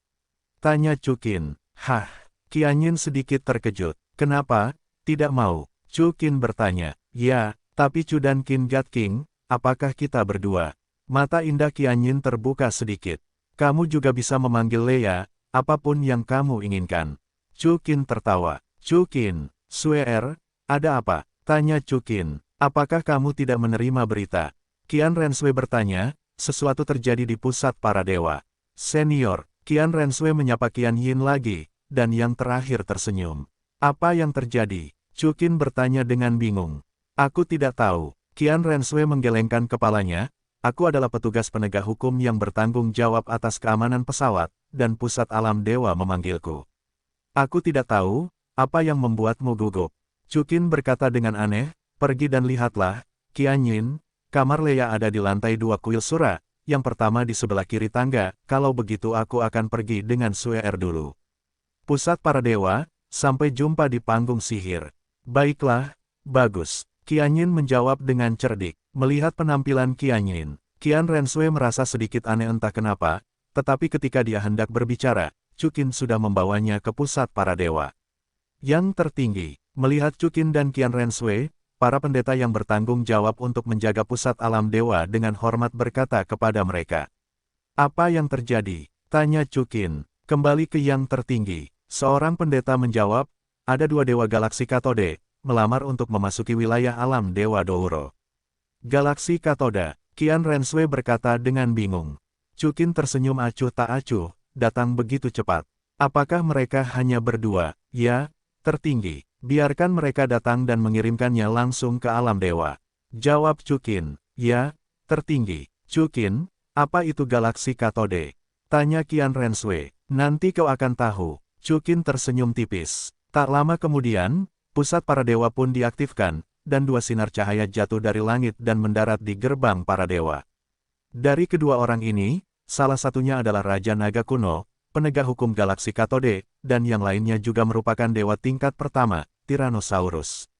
Tanya Chukin. Hah. Qianyin sedikit terkejut. Kenapa? Tidak mau. Chukin bertanya. Ya, tapi Chu dan Qin God King, apakah kita berdua? Mata indah Qianyin terbuka sedikit. Kamu juga bisa memanggil Leia, apapun yang kamu inginkan. Chukin tertawa. Chukin, Suer, ada apa? Tanya Chukin. Apakah kamu tidak menerima berita? Qian Renshui bertanya, sesuatu terjadi di pusat para dewa. Senior, Qian Renshui menyapa Qianyin lagi, dan yang terakhir tersenyum. Apa yang terjadi? Chukin bertanya dengan bingung. Aku tidak tahu. Qian Renshui menggelengkan kepalanya. Aku adalah petugas penegak hukum yang bertanggung jawab atas keamanan pesawat, dan pusat alam dewa memanggilku. Aku tidak tahu, apa yang membuatmu gugup. Chukin berkata dengan aneh, pergi dan lihatlah, Qianyin, kamar Leia ada di lantai 2 kuil Sura, yang pertama di sebelah kiri tangga, kalau begitu aku akan pergi dengan Suer dulu. Pusat para dewa, sampai jumpa di panggung sihir. Baiklah, bagus. Qianyin menjawab dengan cerdik. Melihat penampilan Qianyin, Qian Renshui merasa sedikit aneh entah kenapa, tetapi ketika dia hendak berbicara, Chukin sudah membawanya ke pusat para dewa. Yang tertinggi, melihat Chukin dan Qian Renshui, para pendeta yang bertanggung jawab untuk menjaga pusat alam dewa dengan hormat berkata kepada mereka. Apa yang terjadi? Tanya Chukin. Kembali ke yang tertinggi. Seorang pendeta menjawab, ada 2 dewa galaksi Katode, melamar untuk memasuki wilayah alam dewa Douro. Galaksi Katoda, Qian Renshui berkata dengan bingung. Chukin tersenyum acuh tak acuh, datang begitu cepat. Apakah mereka hanya berdua? Ya, tertinggi. Biarkan mereka datang dan mengirimkannya langsung ke alam dewa. Jawab Chukin. Ya, tertinggi. Chukin, apa itu galaksi Katode? Tanya Qian Renshui. Nanti kau akan tahu. Chukin tersenyum tipis. Tak lama kemudian, pusat para dewa pun diaktifkan, dan 2 sinar cahaya jatuh dari langit dan mendarat di gerbang para dewa. Dari kedua orang ini, salah satunya adalah Raja Naga Kuno, penegak hukum galaksi Katode, dan yang lainnya juga merupakan dewa tingkat pertama, Tyrannosaurus.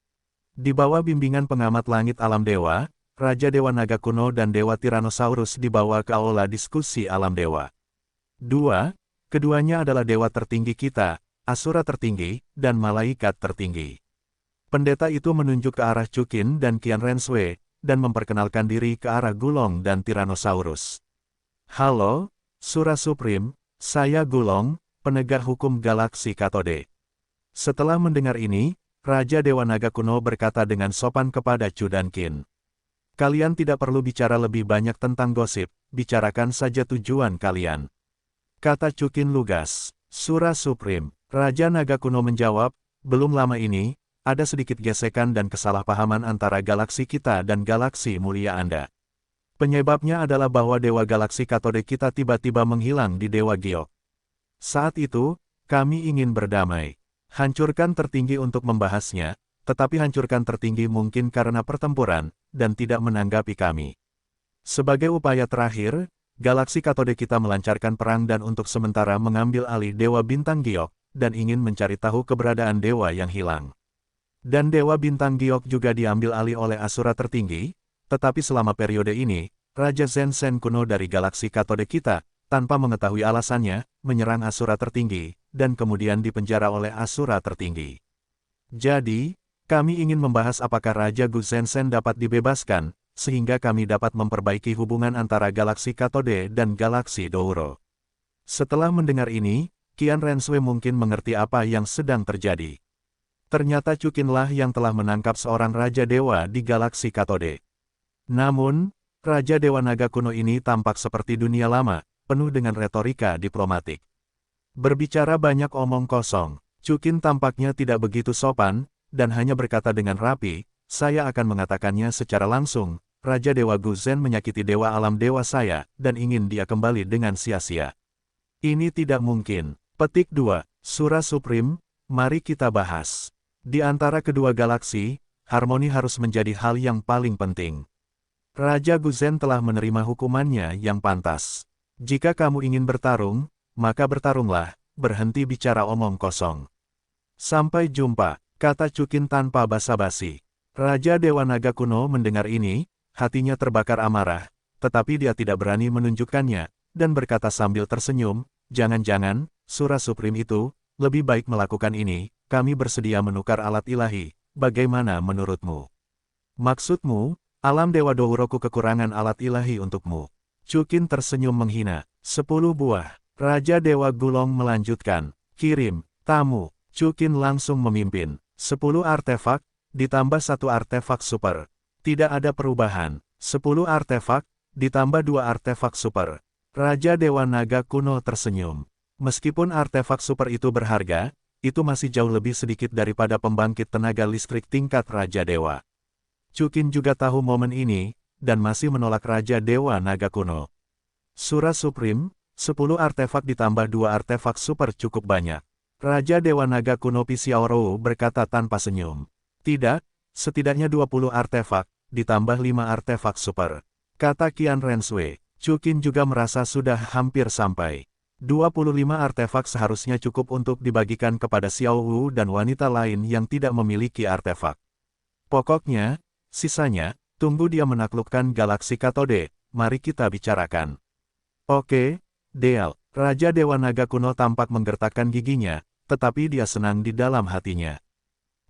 Di bawah bimbingan pengamat langit alam dewa, Raja Dewa Naga Kuno dan Dewa Tyrannosaurus dibawa ke aula diskusi alam dewa. Keduanya adalah dewa tertinggi kita, Asura tertinggi, dan malaikat tertinggi. Pendeta itu menunjuk ke arah Chukin dan Qian Renshui, dan memperkenalkan diri ke arah Gulong dan Tyrannosaurus. Halo, Sura Supreme, saya Gulong, penegak hukum galaksi Katode. Setelah mendengar ini, Raja Dewa Naga Kuno berkata dengan sopan kepada Chu dan Qin. Kalian tidak perlu bicara lebih banyak tentang gosip, bicarakan saja tujuan kalian. Kata Chukin lugas. Sura Supreme, Raja Naga Kuno menjawab, belum lama ini, ada sedikit gesekan dan kesalahpahaman antara galaksi kita dan galaksi mulia Anda. Penyebabnya adalah bahwa Dewa Galaksi Katode kita tiba-tiba menghilang di Dewa Giok. Saat itu, kami ingin berdamai. Hancurkan tertinggi untuk membahasnya, tetapi hancurkan tertinggi mungkin karena pertempuran, dan tidak menanggapi kami. Sebagai upaya terakhir, Galaksi Katode kita melancarkan perang dan untuk sementara mengambil alih Dewa Bintang Giok, dan ingin mencari tahu keberadaan dewa yang hilang. Dan Dewa Bintang Giok juga diambil alih oleh Asura tertinggi, tetapi selama periode ini, Raja Zen-Sen kuno dari Galaksi Katode kita, tanpa mengetahui alasannya, menyerang Asura tertinggi, dan kemudian dipenjara oleh Asura tertinggi. Jadi, kami ingin membahas apakah Raja Gu Zen-Sen dapat dibebaskan, sehingga kami dapat memperbaiki hubungan antara Galaksi Katode dan Galaksi Douro. Setelah mendengar ini, Qian Renshui mungkin mengerti apa yang sedang terjadi. Ternyata Chukinlah yang telah menangkap seorang Raja Dewa di Galaksi Katode. Namun, Raja Dewa Naga Kuno ini tampak seperti dunia lama, penuh dengan retorika diplomatik. Berbicara banyak omong kosong, Chukin tampaknya tidak begitu sopan, dan hanya berkata dengan rapi, saya akan mengatakannya secara langsung, Raja Dewa Gu Zhen menyakiti Dewa Alam Dewa saya, dan ingin dia kembali dengan sia-sia. Ini tidak mungkin. Petik 2, Sura Supreme, mari kita bahas. Di antara kedua galaksi, harmoni harus menjadi hal yang paling penting. Raja Gu Zhen telah menerima hukumannya yang pantas. Jika kamu ingin bertarung, maka bertarunglah, berhenti bicara omong kosong. Sampai jumpa, kata Chukin tanpa basa-basi. Raja Dewa Naga Kuno mendengar ini, hatinya terbakar amarah, tetapi dia tidak berani menunjukkannya, dan berkata sambil tersenyum, jangan-jangan, Sura Supreme itu, lebih baik melakukan ini, kami bersedia menukar alat ilahi, bagaimana menurutmu? Maksudmu, alam Dewa Douroku kekurangan alat ilahi untukmu. Chukin tersenyum menghina. 10 buah. Raja Dewa Gulong melanjutkan. Kirim, tamu. Chukin langsung memimpin. 10 artefak, ditambah 1 artefak super. Tidak ada perubahan. 10 artefak, ditambah 2 artefak super. Raja Dewa Naga Kuno tersenyum. Meskipun artefak super itu berharga, itu masih jauh lebih sedikit daripada pembangkit tenaga listrik tingkat Raja Dewa. Chukin juga tahu momen ini, dan masih menolak Raja Dewa Naga Kuno. Sura Supreme, 10 artefak ditambah 2 artefak super cukup banyak. Raja Dewa Naga kuno Xiaorou berkata tanpa senyum. Tidak, setidaknya 20 artefak, ditambah 5 artefak super. Kata Qian Renshui, Chu Qin juga merasa sudah hampir sampai. 25 artefak seharusnya cukup untuk dibagikan kepada Xiao Wu dan wanita lain yang tidak memiliki artefak. Pokoknya, sisanya, tunggu dia menaklukkan galaksi katode, mari kita bicarakan. Oke, Deal. Raja Dewa Naga kuno tampak menggertakkan giginya, tetapi dia senang di dalam hatinya.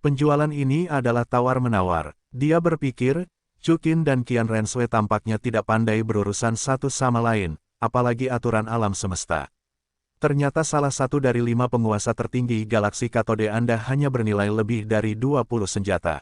Penjualan ini adalah tawar-menawar. Dia berpikir, Chu Qin dan Qian Renshui tampaknya tidak pandai berurusan satu sama lain, apalagi aturan alam semesta. Ternyata salah satu dari 5 penguasa tertinggi galaksi katode Anda hanya bernilai lebih dari 20 senjata.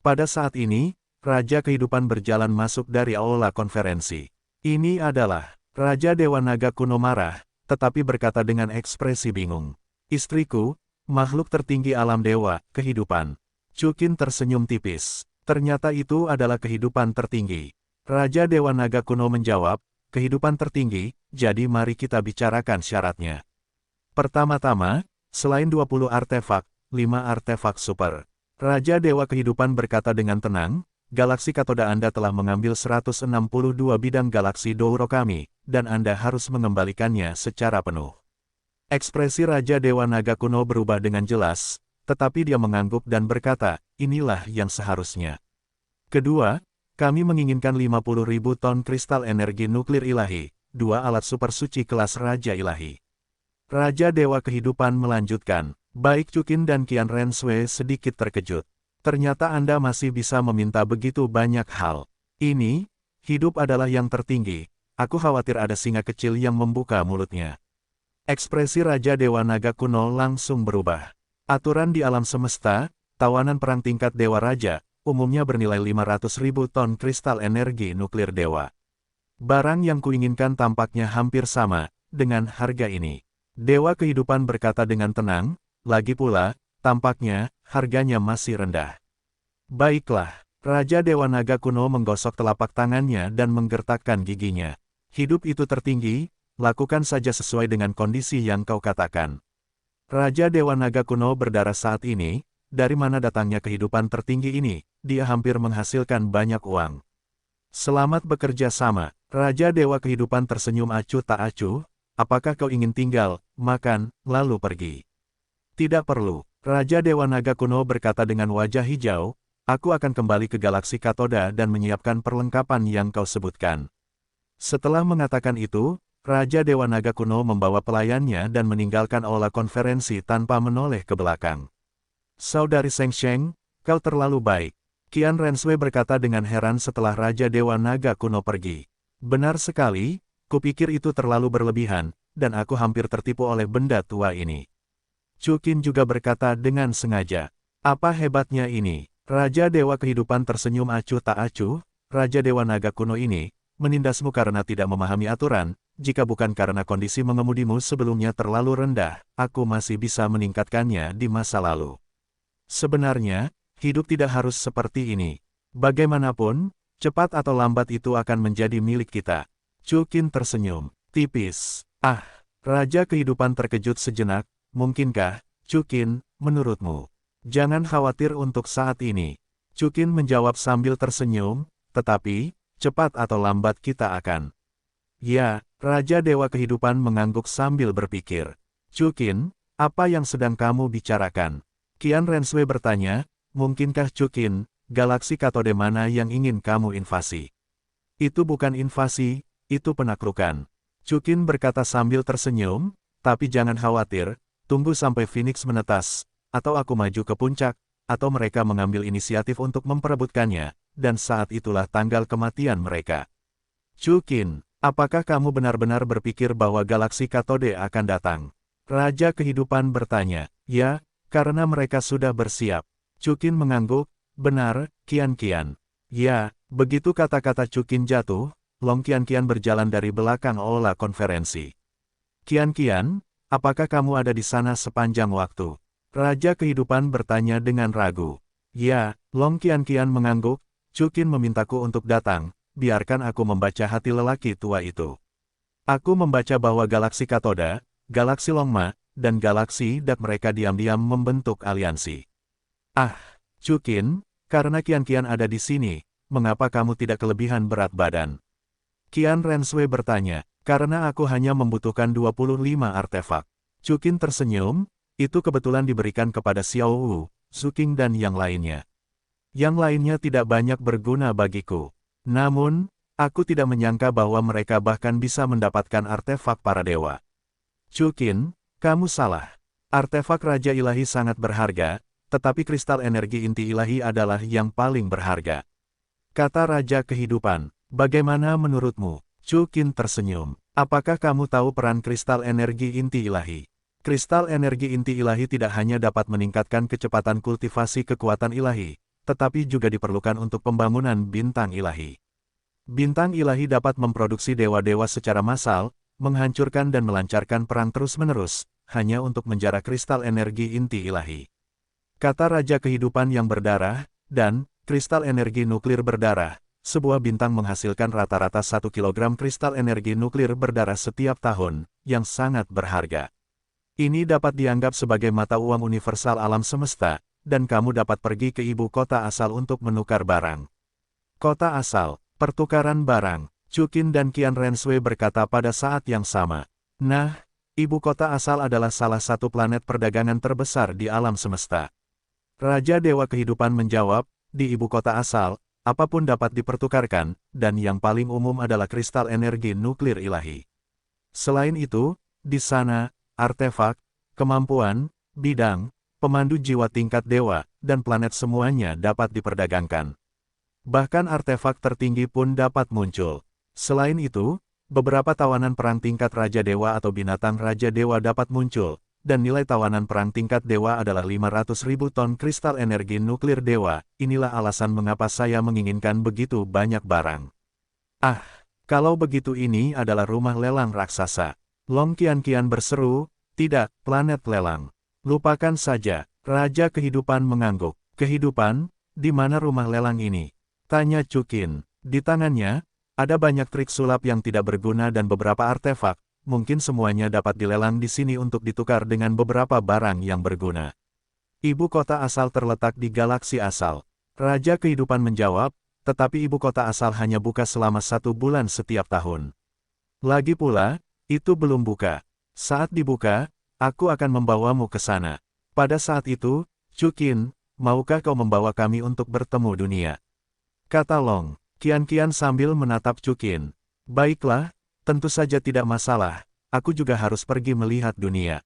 Pada saat ini, Raja Kehidupan berjalan masuk dari aula konferensi. Ini adalah Raja Dewa Naga kuno marah, tetapi berkata dengan ekspresi bingung. Istriku, makhluk tertinggi alam dewa, kehidupan. Chu Qin tersenyum tipis. Ternyata itu adalah kehidupan tertinggi. Raja Dewa Naga kuno menjawab, kehidupan tertinggi, jadi mari kita bicarakan syaratnya. Pertama-tama, selain 20 artefak, 5 artefak super. Raja Dewa Kehidupan berkata dengan tenang, galaksi katode Anda telah mengambil 162 bidang galaksi Douro kami, dan Anda harus mengembalikannya secara penuh. Ekspresi Raja Dewa Naga kuno berubah dengan jelas, tetapi dia mengangguk dan berkata, inilah yang seharusnya. Kedua, kami menginginkan 50.000 ton kristal energi nuklir ilahi, 2 alat super suci kelas Raja Ilahi. Raja Dewa Kehidupan melanjutkan, baik Chu Qin dan Qian Renshui sedikit terkejut. Ternyata Anda masih bisa meminta begitu banyak hal. Ini, hidup adalah yang tertinggi, aku khawatir ada singa kecil yang membuka mulutnya. Ekspresi Raja Dewa Naga kuno langsung berubah. Aturan di alam semesta, tawanan perang tingkat Dewa Raja, umumnya bernilai 500.000 ton kristal energi nuklir dewa. Barang yang kuinginkan tampaknya hampir sama, dengan harga ini. Dewa Kehidupan berkata dengan tenang, lagi pula, tampaknya, harganya masih rendah. Baiklah, Raja Dewa Naga kuno menggosok telapak tangannya dan menggertakkan giginya. Hidup itu tertinggi, lakukan saja sesuai dengan kondisi yang kau katakan. Raja Dewa Naga kuno berdarah saat ini, dari mana datangnya kehidupan tertinggi ini, dia hampir menghasilkan banyak uang. Selamat bekerja sama, Raja Dewa Kehidupan tersenyum acuh tak acuh, apakah kau ingin tinggal, makan, lalu pergi? Tidak perlu, Raja Dewa Naga kuno berkata dengan wajah hijau, aku akan kembali ke galaksi Katoda dan menyiapkan perlengkapan yang kau sebutkan. Setelah mengatakan itu, Raja Dewa Naga kuno membawa pelayannya dan meninggalkan aula konferensi tanpa menoleh ke belakang. Saudari Seng Sheng, kau terlalu baik. Qian Renshui berkata dengan heran setelah Raja Dewa Naga kuno pergi. Benar sekali, kupikir itu terlalu berlebihan, dan aku hampir tertipu oleh benda tua ini. Chu Qin juga berkata dengan sengaja. Apa hebatnya ini? Raja Dewa Kehidupan tersenyum acuh tak acuh, Raja Dewa Naga kuno ini, menindasmu karena tidak memahami aturan. Jika bukan karena kondisi mengemudimu sebelumnya terlalu rendah, aku masih bisa meningkatkannya di masa lalu. Sebenarnya, hidup tidak harus seperti ini. Bagaimanapun, cepat atau lambat itu akan menjadi milik kita. Chu Qin tersenyum, tipis. Raja Kehidupan terkejut sejenak, mungkinkah, Chu Qin, menurutmu? Jangan khawatir untuk saat ini. Chu Qin menjawab sambil tersenyum, tetapi, cepat atau lambat kita akan. Ya, Raja Dewa Kehidupan mengangguk sambil berpikir. Chu Qin, apa yang sedang kamu bicarakan? Qian Renshui bertanya, mungkinkah Chu Qin, galaksi katode mana yang ingin kamu invasi? Itu bukan invasi, itu penaklukan. Chu Qin berkata sambil tersenyum, tapi jangan khawatir, tunggu sampai Phoenix menetas, atau aku maju ke puncak, atau mereka mengambil inisiatif untuk memperebutkannya, dan saat itulah tanggal kematian mereka. Chu Qin, apakah kamu benar-benar berpikir bahwa galaksi katode akan datang? Raja Kehidupan bertanya. Ya, karena mereka sudah bersiap. Chu Qin mengangguk, benar, Qian. Ya, begitu kata-kata Chu Qin jatuh, Long Qian berjalan dari belakang aula konferensi. Qian, apakah kamu ada di sana sepanjang waktu? Raja Kehidupan bertanya dengan ragu. Ya, Long Qian mengangguk, Chu Qin memintaku untuk datang. Biarkan aku membaca hati lelaki tua itu. Aku membaca bahwa galaksi Katoda, galaksi Longma, dan galaksi dak mereka diam-diam membentuk aliansi. Ah, Chukin, karena Qian-Qian ada di sini, mengapa kamu tidak kelebihan berat badan? Qian Renshui bertanya, karena aku hanya membutuhkan 25 artefak. Chukin tersenyum, itu kebetulan diberikan kepada Xiao Wu, Suking dan yang lainnya. Yang lainnya tidak banyak berguna bagiku. Namun, aku tidak menyangka bahwa mereka bahkan bisa mendapatkan artefak para dewa. Chukin, kamu salah. Artefak Raja Ilahi sangat berharga, tetapi kristal energi inti ilahi adalah yang paling berharga. Kata Raja Kehidupan, bagaimana menurutmu? Chukin tersenyum. Apakah kamu tahu peran kristal energi inti ilahi? Kristal energi inti ilahi tidak hanya dapat meningkatkan kecepatan kultivasi kekuatan ilahi, tetapi juga diperlukan untuk pembangunan bintang ilahi. Bintang ilahi dapat memproduksi dewa-dewa secara massal, menghancurkan dan melancarkan perang terus-menerus, hanya untuk menjara kristal energi inti ilahi. Kata Raja Kehidupan yang berdarah, dan kristal energi nuklir berdarah, sebuah bintang menghasilkan rata-rata 1 kg kristal energi nuklir berdarah setiap tahun, yang sangat berharga. Ini dapat dianggap sebagai mata uang universal alam semesta, dan kamu dapat pergi ke ibu kota asal untuk menukar barang. Kota asal, pertukaran barang, Chukin dan Qian Renshui berkata pada saat yang sama. Nah, ibu kota asal adalah salah satu planet perdagangan terbesar di alam semesta. Raja Dewa Kehidupan menjawab, di ibu kota asal, apapun dapat dipertukarkan, dan yang paling umum adalah kristal energi nuklir ilahi. Selain itu, di sana, artefak, kemampuan, bidang, pemandu jiwa tingkat dewa, dan planet semuanya dapat diperdagangkan. Bahkan artefak tertinggi pun dapat muncul. Selain itu, beberapa tawanan perang tingkat Raja Dewa atau binatang Raja Dewa dapat muncul, dan nilai tawanan perang tingkat dewa adalah 500.000 ton kristal energi nuklir dewa. Inilah alasan mengapa saya menginginkan begitu banyak barang. Ah, kalau begitu ini adalah rumah lelang raksasa. Long Qian-Qian berseru, tidak, planet lelang. Lupakan saja, Raja Kehidupan mengangguk. Kehidupan, di mana rumah lelang ini? Tanya Chukin. Di tangannya, ada banyak trik sulap yang tidak berguna dan beberapa artefak, mungkin semuanya dapat dilelang di sini untuk ditukar dengan beberapa barang yang berguna. Ibu kota asal terletak di galaksi asal. Raja Kehidupan menjawab, tetapi ibu kota asal hanya buka selama 1 bulan setiap tahun. Lagi pula, itu belum buka. Saat dibuka, aku akan membawamu ke sana. Pada saat itu, Chukin, maukah kau membawa kami untuk bertemu dunia? Kata Long Qian-Qian sambil menatap Chukin. Baiklah, tentu saja tidak masalah, aku juga harus pergi melihat dunia.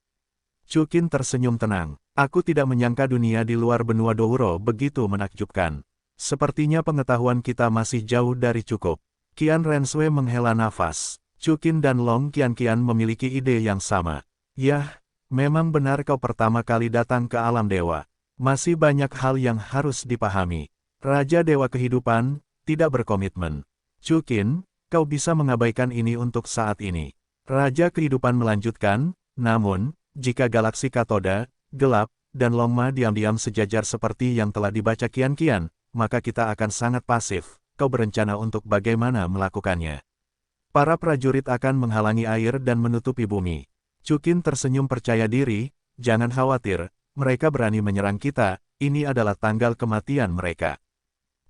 Chukin tersenyum tenang. Aku tidak menyangka dunia di luar benua Douro begitu menakjubkan. Sepertinya pengetahuan kita masih jauh dari cukup. Qian Renshui menghela nafas. Chukin dan Long Qian-Qian memiliki ide yang sama. Yah, memang benar kau pertama kali datang ke alam dewa. Masih banyak hal yang harus dipahami. Raja Dewa Kehidupan tidak berkomitmen. Chukin, kau bisa mengabaikan ini untuk saat ini. Raja Kehidupan melanjutkan, namun, jika galaksi Katoda, gelap, dan Longma diam-diam sejajar seperti yang telah dibaca Qian-Qian, maka kita akan sangat pasif. Kau berencana untuk bagaimana melakukannya? Para prajurit akan menghalangi air dan menutupi bumi. Chukin tersenyum percaya diri, jangan khawatir, mereka berani menyerang kita, ini adalah tanggal kematian mereka.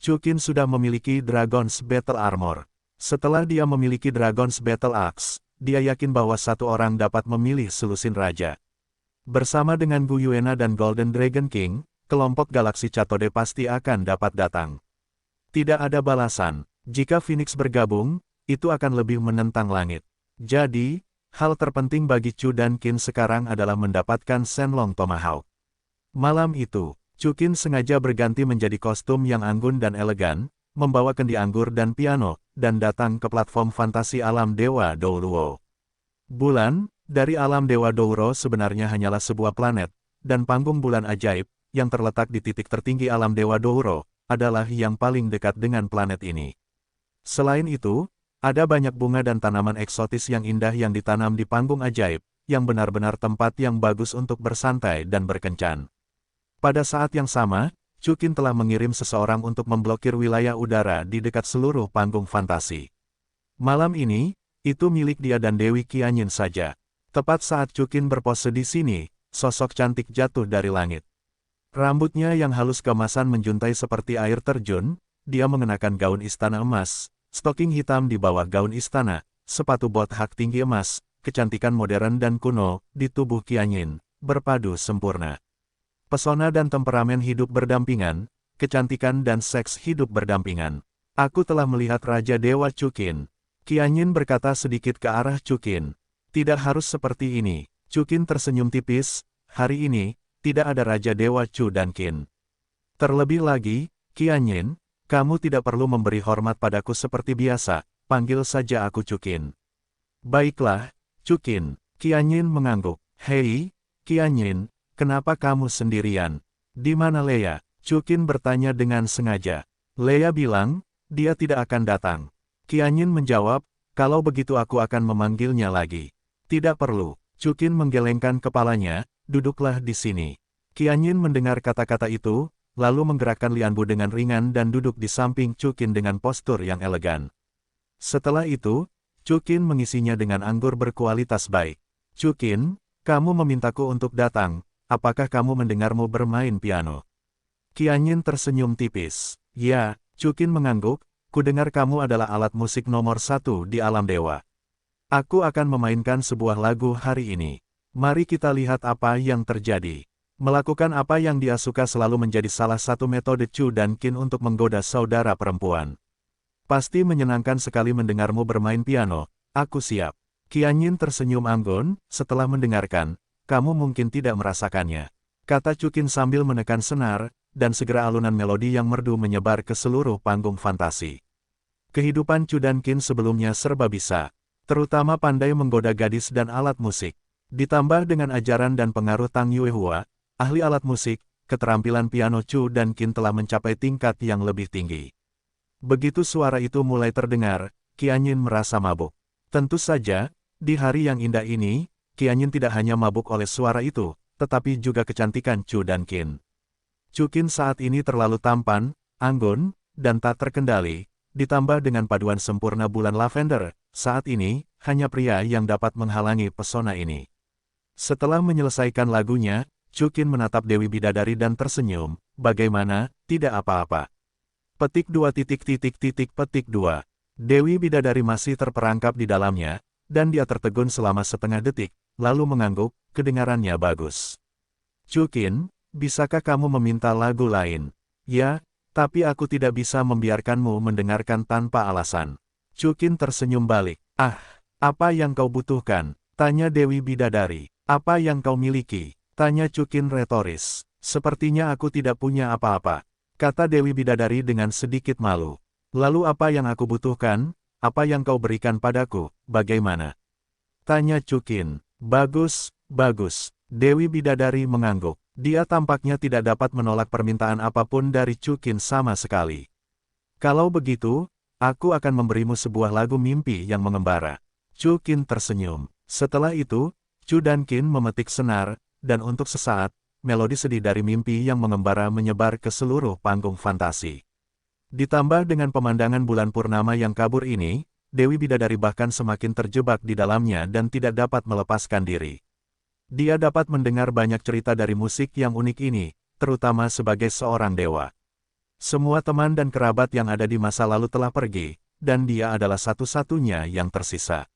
Chukin sudah memiliki Dragon's Battle Armor. Setelah dia memiliki Dragon's Battle Axe, dia yakin bahwa satu orang dapat memilih selusin raja. Bersama dengan Gu Yuena dan Golden Dragon King, kelompok galaksi Catode pasti akan dapat datang. Tidak ada balasan, jika Phoenix bergabung, itu akan lebih menentang langit. Jadi, hal terpenting bagi Chu dan Qin sekarang adalah mendapatkan Shenlong Tomahawk. Malam itu, Chukin sengaja berganti menjadi kostum yang anggun dan elegan, membawa kendi anggur dan piano, dan datang ke platform fantasi alam Dewa Douruo. Bulan, dari alam Dewa Douro sebenarnya hanyalah sebuah planet, dan panggung bulan ajaib, yang terletak di titik tertinggi alam Dewa Douro, adalah yang paling dekat dengan planet ini. Selain itu, ada banyak bunga dan tanaman eksotis yang indah yang ditanam di panggung ajaib, yang benar-benar tempat yang bagus untuk bersantai dan berkencan. Pada saat yang sama, Chukin telah mengirim seseorang untuk memblokir wilayah udara di dekat seluruh panggung fantasi. Malam ini, itu milik dia dan Dewi Qianyin saja. Tepat saat Chukin berpose di sini, sosok cantik jatuh dari langit. Rambutnya yang halus keemasan menjuntai seperti air terjun, dia mengenakan gaun istana emas, stoking hitam di bawah gaun istana, sepatu bot hak tinggi emas, kecantikan modern dan kuno, di tubuh Qianyin, berpadu sempurna. Pesona dan temperamen hidup berdampingan, kecantikan dan seks hidup berdampingan. Aku telah melihat Raja Dewa Chukin. Qianyin berkata sedikit ke arah Chukin. Tidak harus seperti ini. Chukin tersenyum tipis, hari ini, tidak ada Raja Dewa Chu dan Qin. Terlebih lagi, Qianyin, kamu tidak perlu memberi hormat padaku seperti biasa, panggil saja aku Chukin. Baiklah, Chukin. Qianyin mengangguk. Hei, Qianyin, kenapa kamu sendirian? Di mana Leia? Chukin bertanya dengan sengaja. Leia bilang, dia tidak akan datang. Qianyin menjawab, kalau begitu aku akan memanggilnya lagi. Tidak perlu. Chukin menggelengkan kepalanya, duduklah di sini. Qianyin mendengar kata-kata itu, lalu menggerakkan Lianbu dengan ringan dan duduk di samping Chukin dengan postur yang elegan. Setelah itu, Chukin mengisinya dengan anggur berkualitas baik. Chukin, kamu memintaku untuk datang, apakah kamu mendengarmu bermain piano? Qianyin tersenyum tipis. Ya, Chukin mengangguk, kudengar kamu adalah alat musik nomor 1 di alam dewa. Aku akan memainkan sebuah lagu hari ini. Mari kita lihat apa yang terjadi. Melakukan apa yang dia suka selalu menjadi salah satu metode Chu dan Qin untuk menggoda saudara perempuan. Pasti menyenangkan sekali mendengarmu bermain piano, aku siap. Qianyin tersenyum anggun, setelah mendengarkan, kamu mungkin tidak merasakannya. Kata Chukin sambil menekan senar, dan segera alunan melodi yang merdu menyebar ke seluruh panggung fantasi. Kehidupan Chu dan Qin sebelumnya serba bisa. Terutama pandai menggoda gadis dan alat musik. Ditambah dengan ajaran dan pengaruh Tang Yuehua, ahli alat musik, keterampilan piano Chu dan Qin telah mencapai tingkat yang lebih tinggi. Begitu suara itu mulai terdengar, Qianyin merasa mabuk. Tentu saja, di hari yang indah ini, Qianyin tidak hanya mabuk oleh suara itu, tetapi juga kecantikan Chu dan Qin. Chu Qin saat ini terlalu tampan, anggun, dan tak terkendali, ditambah dengan paduan sempurna bulan lavender. Saat ini, hanya pria yang dapat menghalangi pesona ini. Setelah menyelesaikan lagunya, Chukin menatap Dewi Bidadari dan tersenyum, bagaimana, tidak apa-apa. Petik 2. Dewi Bidadari masih terperangkap di dalamnya, dan dia tertegun selama setengah detik, lalu mengangguk, kedengarannya bagus. Chukin, bisakah kamu meminta lagu lain? Ya, tapi aku tidak bisa membiarkanmu mendengarkan tanpa alasan. Chukin tersenyum balik. Ah, apa yang kau butuhkan? Tanya Dewi Bidadari. Apa yang kau miliki? Tanya Chukin retoris. Sepertinya aku tidak punya apa-apa, kata Dewi Bidadari dengan sedikit malu. Lalu apa yang aku butuhkan? Apa yang kau berikan padaku, bagaimana? Tanya Chukin. Bagus, bagus. Dewi Bidadari mengangguk. Dia tampaknya tidak dapat menolak permintaan apapun dari Chukin sama sekali. Kalau begitu, aku akan memberimu sebuah lagu mimpi yang mengembara. Chukin tersenyum. Setelah itu, Chu dan Qin memetik senar, dan untuk sesaat, melodi sedih dari mimpi yang mengembara menyebar ke seluruh panggung fantasi. Ditambah dengan pemandangan bulan purnama yang kabur ini, Dewi Bidadari bahkan semakin terjebak di dalamnya dan tidak dapat melepaskan diri. Dia dapat mendengar banyak cerita dari musik yang unik ini, terutama sebagai seorang dewa. Semua teman dan kerabat yang ada di masa lalu telah pergi, dan dia adalah satu-satunya yang tersisa.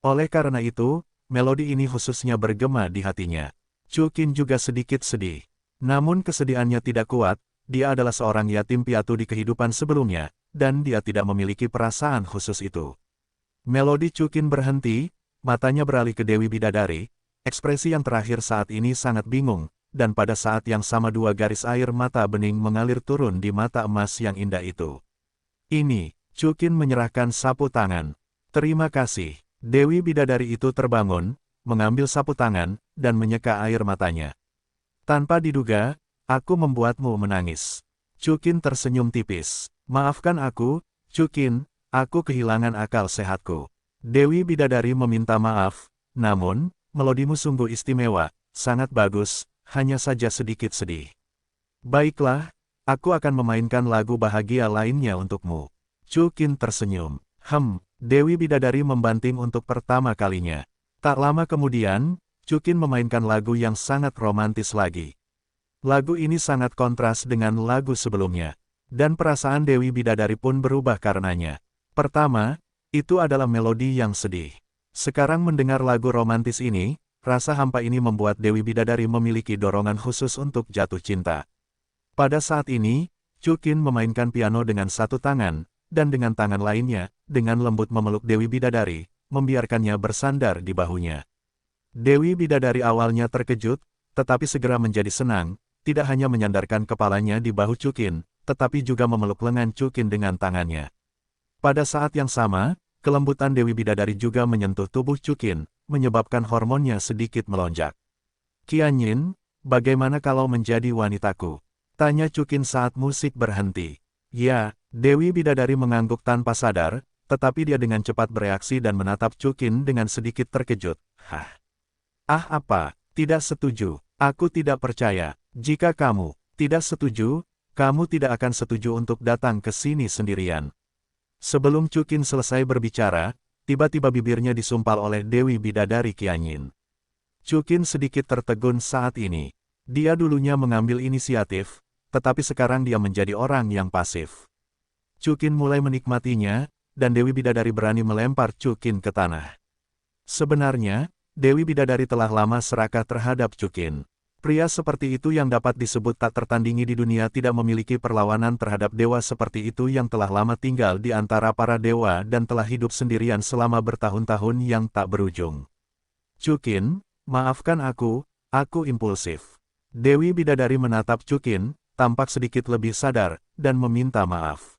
Oleh karena itu, melodi ini khususnya bergema di hatinya. Chukin juga sedikit sedih. Namun kesedihannya tidak kuat, dia adalah seorang yatim piatu di kehidupan sebelumnya, dan dia tidak memiliki perasaan khusus itu. Melodi Chukin berhenti, matanya beralih ke Dewi Bidadari, ekspresi yang terakhir saat ini sangat bingung, dan pada saat yang sama dua garis air mata bening mengalir turun di mata emas yang indah itu. Ini, Chukin menyerahkan sapu tangan. Terima kasih. Dewi Bidadari itu terbangun, mengambil sapu tangan, dan menyeka air matanya. Tanpa diduga, aku membuatmu menangis. Chukin tersenyum tipis. Maafkan aku, Chukin, aku kehilangan akal sehatku. Dewi Bidadari meminta maaf, namun, melodimu sungguh istimewa, sangat bagus, hanya saja sedikit sedih. Baiklah, aku akan memainkan lagu bahagia lainnya untukmu. Chukin tersenyum. Dewi Bidadari membanting untuk pertama kalinya. Tak lama kemudian, Chukin memainkan lagu yang sangat romantis lagi. Lagu ini sangat kontras dengan lagu sebelumnya. Dan perasaan Dewi Bidadari pun berubah karenanya. Pertama, itu adalah melodi yang sedih. Sekarang mendengar lagu romantis ini, rasa hampa ini membuat Dewi Bidadari memiliki dorongan khusus untuk jatuh cinta. Pada saat ini, Chukin memainkan piano dengan satu tangan, dan dengan tangan lainnya, dengan lembut memeluk Dewi Bidadari, membiarkannya bersandar di bahunya. Dewi Bidadari awalnya terkejut, tetapi segera menjadi senang, tidak hanya menyandarkan kepalanya di bahu Chukin, tetapi juga memeluk lengan Chukin dengan tangannya. Pada saat yang sama, kelembutan Dewi Bidadari juga menyentuh tubuh Chukin, menyebabkan hormonnya sedikit melonjak. "Qianyin, bagaimana kalau menjadi wanitaku?" tanya Chukin saat musik berhenti. "Ya," Dewi Bidadari mengangguk tanpa sadar, tetapi dia dengan cepat bereaksi dan menatap Chukin dengan sedikit terkejut. "Hah? Ah apa? Tidak setuju. Aku tidak percaya. Jika kamu tidak setuju, kamu tidak akan setuju untuk datang ke sini sendirian." Sebelum Chukin selesai berbicara, tiba-tiba bibirnya disumpal oleh Dewi Bidadari Qianyin. Chukin sedikit tertegun saat ini. Dia dulunya mengambil inisiatif, tetapi sekarang dia menjadi orang yang pasif. Chukin mulai menikmatinya, dan Dewi Bidadari berani melempar Chukin ke tanah. Sebenarnya, Dewi Bidadari telah lama serakah terhadap Chukin. Pria seperti itu yang dapat disebut tak tertandingi di dunia tidak memiliki perlawanan terhadap dewa seperti itu yang telah lama tinggal di antara para dewa dan telah hidup sendirian selama bertahun-tahun yang tak berujung. "Chukin, maafkan aku impulsif." Dewi Bidadari menatap Chukin, tampak sedikit lebih sadar, dan meminta maaf.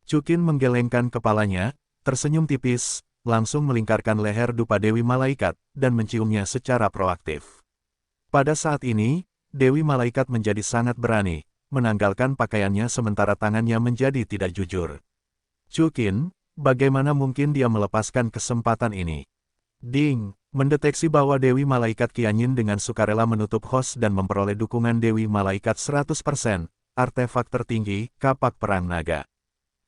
Chukin menggelengkan kepalanya, tersenyum tipis, langsung melingkarkan leher dupa Dewi Malaikat, dan menciumnya secara proaktif. Pada saat ini, Dewi Malaikat menjadi sangat berani, menanggalkan pakaiannya sementara tangannya menjadi tidak jujur. "Chukin, bagaimana mungkin dia melepaskan kesempatan ini?" Ding! Mendeteksi bahwa Dewi Malaikat Qianyin dengan sukarela menutup host dan memperoleh dukungan Dewi Malaikat 100%, artefak tertinggi, kapak perang naga.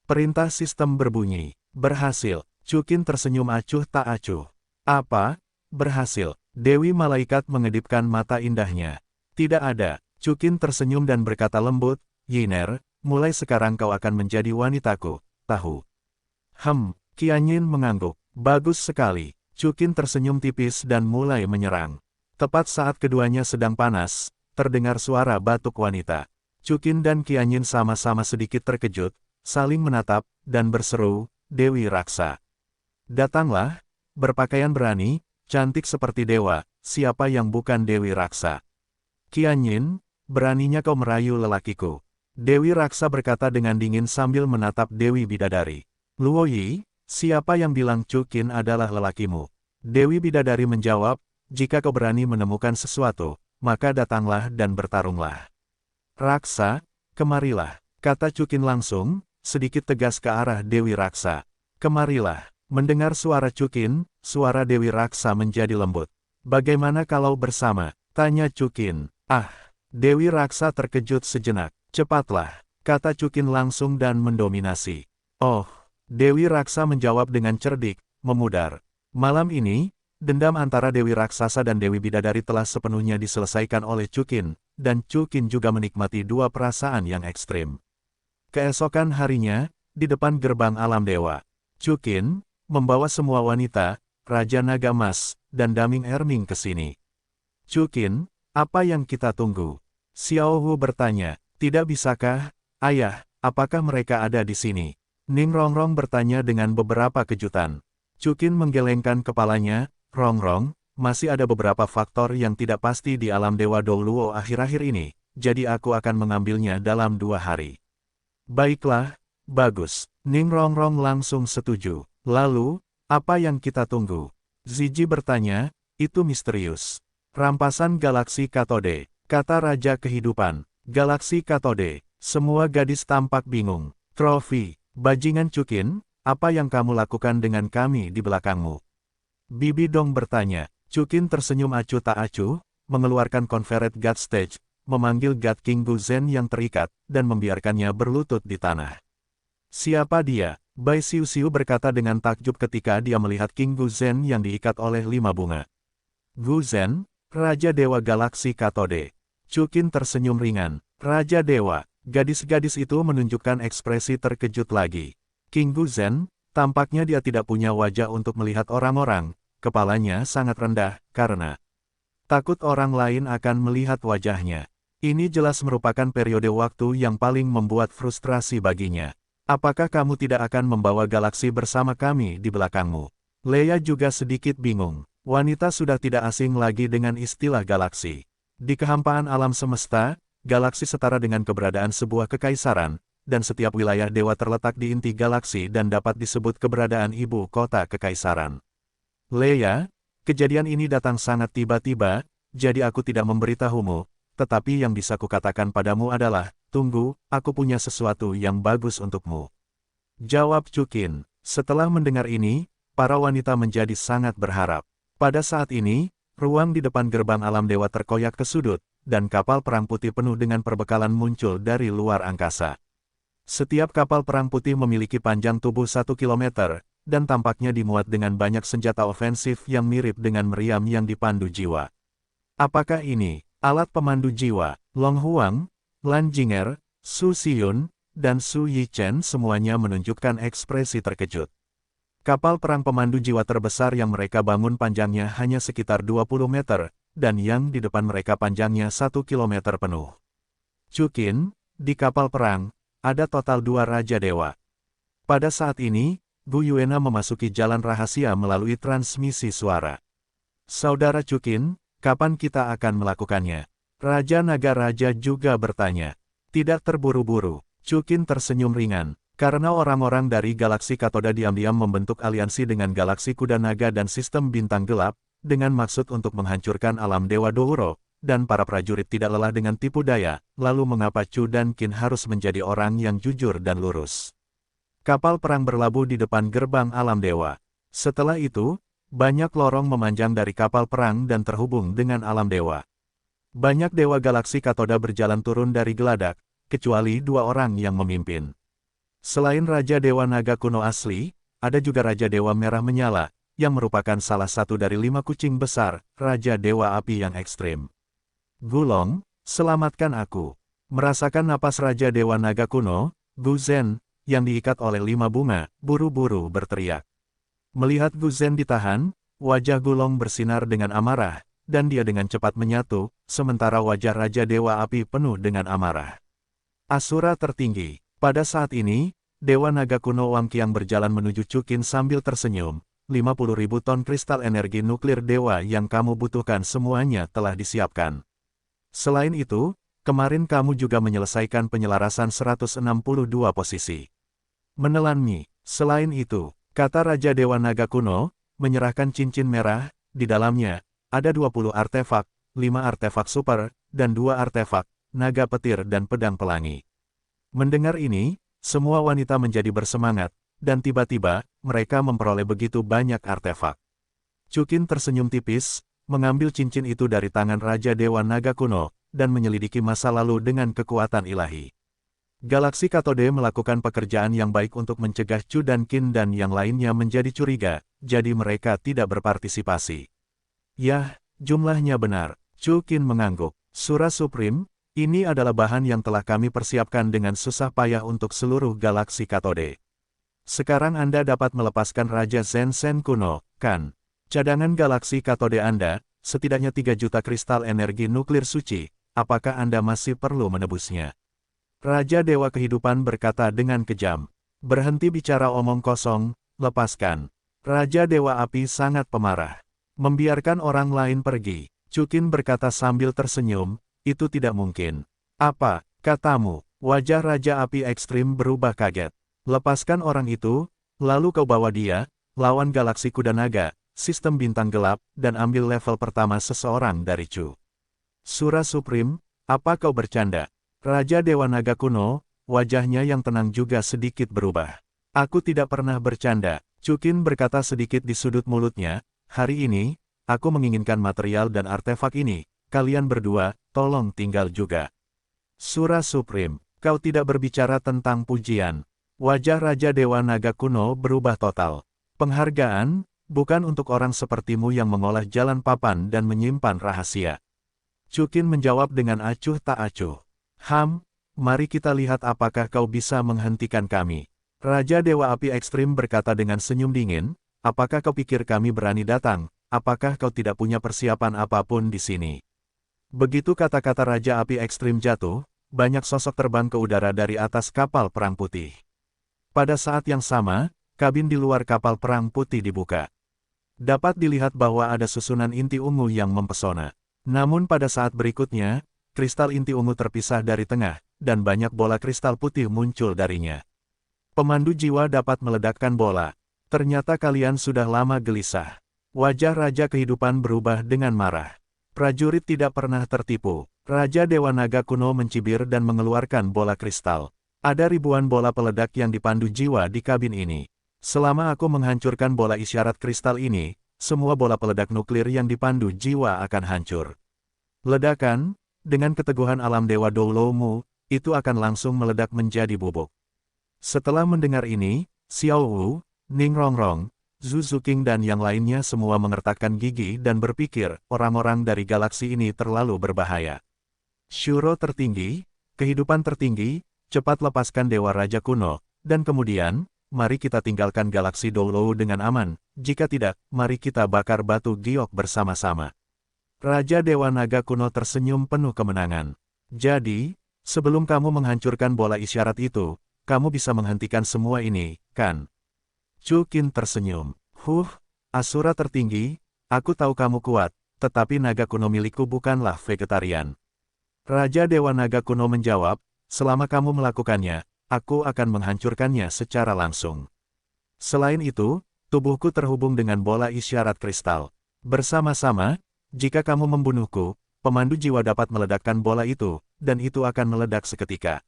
Perintah sistem berbunyi. "Berhasil." Chukin tersenyum acuh tak acuh. "Apa? Berhasil?" Dewi Malaikat mengedipkan mata indahnya. "Tidak ada." Chukin tersenyum dan berkata lembut, "Yiner, mulai sekarang kau akan menjadi wanitaku, tahu?" Qianyin mengangguk. "Bagus sekali." Chukin tersenyum tipis dan mulai menyerang. Tepat saat keduanya sedang panas, terdengar suara batuk wanita. Chukin dan Qianyin sama-sama sedikit terkejut, saling menatap, dan berseru, "Dewi Raksa. Datanglah, berpakaian berani, cantik seperti dewa, siapa yang bukan Dewi Raksa?" "Qianyin, beraninya kau merayu lelakiku." Dewi Raksa berkata dengan dingin sambil menatap Dewi Bidadari. "Luoyi, siapa yang bilang Chukin adalah lelakimu?" Dewi Bidadari menjawab, "Jika kau berani menemukan sesuatu, maka datanglah dan bertarunglah." "Raksa, kemarilah," kata Chukin langsung, sedikit tegas ke arah Dewi Raksa. "Kemarilah." Mendengar suara Chukin, suara Dewi Raksa menjadi lembut. "Bagaimana kalau bersama?" tanya Chukin. "Ah!" Dewi Raksa terkejut sejenak. "Cepatlah," kata Chukin langsung dan mendominasi. "Oh!" Dewi Raksa menjawab dengan cerdik, memudar. Malam ini, dendam antara Dewi Raksasa dan Dewi Bidadari telah sepenuhnya diselesaikan oleh Chukin, dan Chukin juga menikmati dua perasaan yang ekstrim. Keesokan harinya, di depan gerbang alam dewa, Chukin membawa semua wanita, Raja Naga Emas, dan Daming Erming ke sini. "Chukin, apa yang kita tunggu?" Xiao Hu bertanya. "Tidak bisakah, Ayah, apakah mereka ada di sini?" Ning Rongrong bertanya dengan beberapa kejutan. Chukin menggelengkan kepalanya, "Rongrong, masih ada beberapa faktor yang tidak pasti di alam Dewa Douluo akhir-akhir ini, jadi aku akan mengambilnya dalam 2 hari." "Baiklah, bagus." Ning Rongrong langsung setuju. "Lalu, apa yang kita tunggu?" Ziji bertanya, "Itu misterius." "Rampasan Galaksi Katode," kata Raja Kehidupan. "Galaksi Katode." Semua gadis tampak bingung. "Trofi, bajingan Chukin, apa yang kamu lakukan dengan kami di belakangmu?" Bibi Dong bertanya. Chukin tersenyum acuh tak acuh, mengeluarkan Confederate God Stage, memanggil God King Guzen yang terikat, dan membiarkannya berlutut di tanah. "Siapa dia?" Bai Xiu berkata dengan takjub ketika dia melihat King Guzen yang diikat oleh 5 bunga. Guzen, Raja Dewa Galaksi Katode. Chukin tersenyum ringan. Raja Dewa, gadis-gadis itu menunjukkan ekspresi terkejut lagi. King Guzen, tampaknya dia tidak punya wajah untuk melihat orang-orang, kepalanya sangat rendah, karena takut orang lain akan melihat wajahnya. Ini jelas merupakan periode waktu yang paling membuat frustrasi baginya. Apakah kamu tidak akan membawa galaksi bersama kami di belakangmu? Leia juga sedikit bingung. Wanita sudah tidak asing lagi dengan istilah galaksi. Di kehampaan alam semesta, galaksi setara dengan keberadaan sebuah kekaisaran, dan setiap wilayah dewa terletak di inti galaksi dan dapat disebut keberadaan ibu kota kekaisaran. Leia, kejadian ini datang sangat tiba-tiba, jadi aku tidak memberitahumu, tetapi yang bisa kukatakan padamu adalah, tunggu, aku punya sesuatu yang bagus untukmu. Jawab Chukin. Setelah mendengar ini, para wanita menjadi sangat berharap. Pada saat ini, ruang di depan gerbang alam dewa terkoyak ke sudut, dan kapal perang putih penuh dengan perbekalan muncul dari luar angkasa. Setiap kapal perang putih memiliki panjang tubuh 1 kilometer, dan tampaknya dimuat dengan banyak senjata ofensif yang mirip dengan meriam yang dipandu jiwa. Apakah ini alat pemandu jiwa? Long Huang, Lan Jinger, Su Xiyun, dan Su Yichen semuanya menunjukkan ekspresi terkejut. Kapal perang pemandu jiwa terbesar yang mereka bangun panjangnya hanya sekitar 20 meter, dan yang di depan mereka panjangnya 1 kilometer penuh. Chukin, di kapal perang, ada total 2 Raja Dewa. Pada saat ini, Gu Yuena memasuki jalan rahasia melalui transmisi suara. Saudara Chukin, kapan kita akan melakukannya? Raja Naga Raja juga bertanya. Tidak terburu-buru, Chukin tersenyum ringan. Karena orang-orang dari galaksi Katoda diam-diam membentuk aliansi dengan galaksi Kuda Naga dan sistem bintang gelap, dengan maksud untuk menghancurkan alam Dewa Douro, dan para prajurit tidak lelah dengan tipu daya, lalu mengapa Chu dan Qin harus menjadi orang yang jujur dan lurus? Kapal perang berlabuh di depan gerbang alam dewa. Setelah itu, banyak lorong memanjang dari kapal perang dan terhubung dengan alam dewa. Banyak dewa galaksi Katoda berjalan turun dari geladak, kecuali 2 orang yang memimpin. Selain Raja Dewa Naga kuno asli, ada juga Raja Dewa Merah Menyala, yang merupakan salah satu dari 5 kucing besar, Raja Dewa Api yang ekstrim. Gulong, selamatkan aku. Merasakan napas Raja Dewa Naga kuno, Guzen, yang diikat oleh 5 bunga, buru-buru berteriak. Melihat Guzen ditahan, wajah Gulong bersinar dengan amarah, dan dia dengan cepat menyatu, sementara wajah Raja Dewa Api penuh dengan amarah. Asura tertinggi. Pada saat ini, Dewa Naga kuno Wang Qiang berjalan menuju Chukin sambil tersenyum. 50.000 ton kristal energi nuklir dewa yang kamu butuhkan semuanya telah disiapkan. Selain itu, kemarin kamu juga menyelesaikan penyelarasan 162 posisi. Menelan Mi. Selain itu, kata Raja Dewa Naga kuno, menyerahkan cincin merah, di dalamnya, ada 20 artefak, 5 artefak super, dan 2 artefak, naga petir dan pedang pelangi. Mendengar ini, semua wanita menjadi bersemangat, dan tiba-tiba, mereka memperoleh begitu banyak artefak. Chukin tersenyum tipis, mengambil cincin itu dari tangan Raja Dewa Naga kuno, dan menyelidiki masa lalu dengan kekuatan ilahi. Galaksi Katode melakukan pekerjaan yang baik untuk mencegah Chu dan Qin dan yang lainnya menjadi curiga, jadi mereka tidak berpartisipasi. Yah, jumlahnya benar. Chu Qin mengangguk. Surah Supreme, ini adalah bahan yang telah kami persiapkan dengan susah payah untuk seluruh galaksi Katode. Sekarang Anda dapat melepaskan Raja Zhen Shen kuno, kan? Cadangan galaksi Katode Anda, setidaknya 3 juta kristal energi nuklir suci, apakah Anda masih perlu menebusnya? Raja Dewa Kehidupan berkata dengan kejam. Berhenti bicara omong kosong, lepaskan. Raja Dewa Api sangat pemarah. Membiarkan orang lain pergi. Chukin berkata sambil tersenyum, itu tidak mungkin. Apa, katamu? Wajah Raja Api ekstrim berubah kaget. Lepaskan orang itu, lalu kau bawa dia, lawan galaksi kuda naga, sistem bintang gelap, dan ambil level pertama seseorang dari Chu. Surah Supreme, apa kau bercanda? Raja Dewa Naga kuno, wajahnya yang tenang juga sedikit berubah. Aku tidak pernah bercanda, Chukin berkata sedikit di sudut mulutnya, hari ini, aku menginginkan material dan artefak ini. Kalian berdua, tolong tinggal juga. Surah Supreme, kau tidak berbicara tentang pujian. Wajah Raja Dewa Naga Kuno berubah total. Penghargaan, bukan untuk orang sepertimu yang mengolah jalan papan dan menyimpan rahasia. Chukin menjawab dengan acuh tak acuh. Mari kita lihat apakah kau bisa menghentikan kami. Raja Dewa Api Ekstrim berkata dengan senyum dingin, apakah kau pikir kami berani datang? Apakah kau tidak punya persiapan apapun di sini? Begitu kata-kata Raja Api Ekstrim jatuh, banyak sosok terbang ke udara dari atas kapal perang putih. Pada saat yang sama, kabin di luar kapal perang putih dibuka. Dapat dilihat bahwa ada susunan inti ungu yang mempesona. Namun pada saat berikutnya, kristal inti ungu terpisah dari tengah, dan banyak bola kristal putih muncul darinya. Pemandu jiwa dapat meledakkan bola. Ternyata kalian sudah lama gelisah. Wajah Raja Kehidupan berubah dengan marah. Prajurit tidak pernah tertipu. Raja Dewa Naga Kuno mencibir dan mengeluarkan bola kristal. Ada ribuan bola peledak yang dipandu jiwa di kabin ini. Selama aku menghancurkan bola isyarat kristal ini, semua bola peledak nuklir yang dipandu jiwa akan hancur. Ledakan, dengan keteguhan alam Dewa Douloumu, itu akan langsung meledak menjadi bubuk. Setelah mendengar ini, Xiao Wu, Ning Rongrong, Zhu Zuqing dan yang lainnya semua mengertakkan gigi dan berpikir, orang-orang dari galaksi ini terlalu berbahaya. Shuro tertinggi, kehidupan tertinggi, cepat lepaskan Dewa Raja Kuno, dan kemudian, mari kita tinggalkan galaksi Doulou dengan aman, jika tidak, mari kita bakar batu giok bersama-sama. Raja Dewa Naga Kuno tersenyum penuh kemenangan. Jadi, sebelum kamu menghancurkan bola isyarat itu, kamu bisa menghentikan semua ini, kan? Chukin tersenyum. Asura tertinggi, aku tahu kamu kuat, tetapi naga kuno milikku bukanlah vegetarian. Raja Dewa Naga Kuno menjawab, selama kamu melakukannya, aku akan menghancurkannya secara langsung. Selain itu, tubuhku terhubung dengan bola isyarat kristal. Bersama-sama, jika kamu membunuhku, pemandu jiwa dapat meledakkan bola itu, dan itu akan meledak seketika.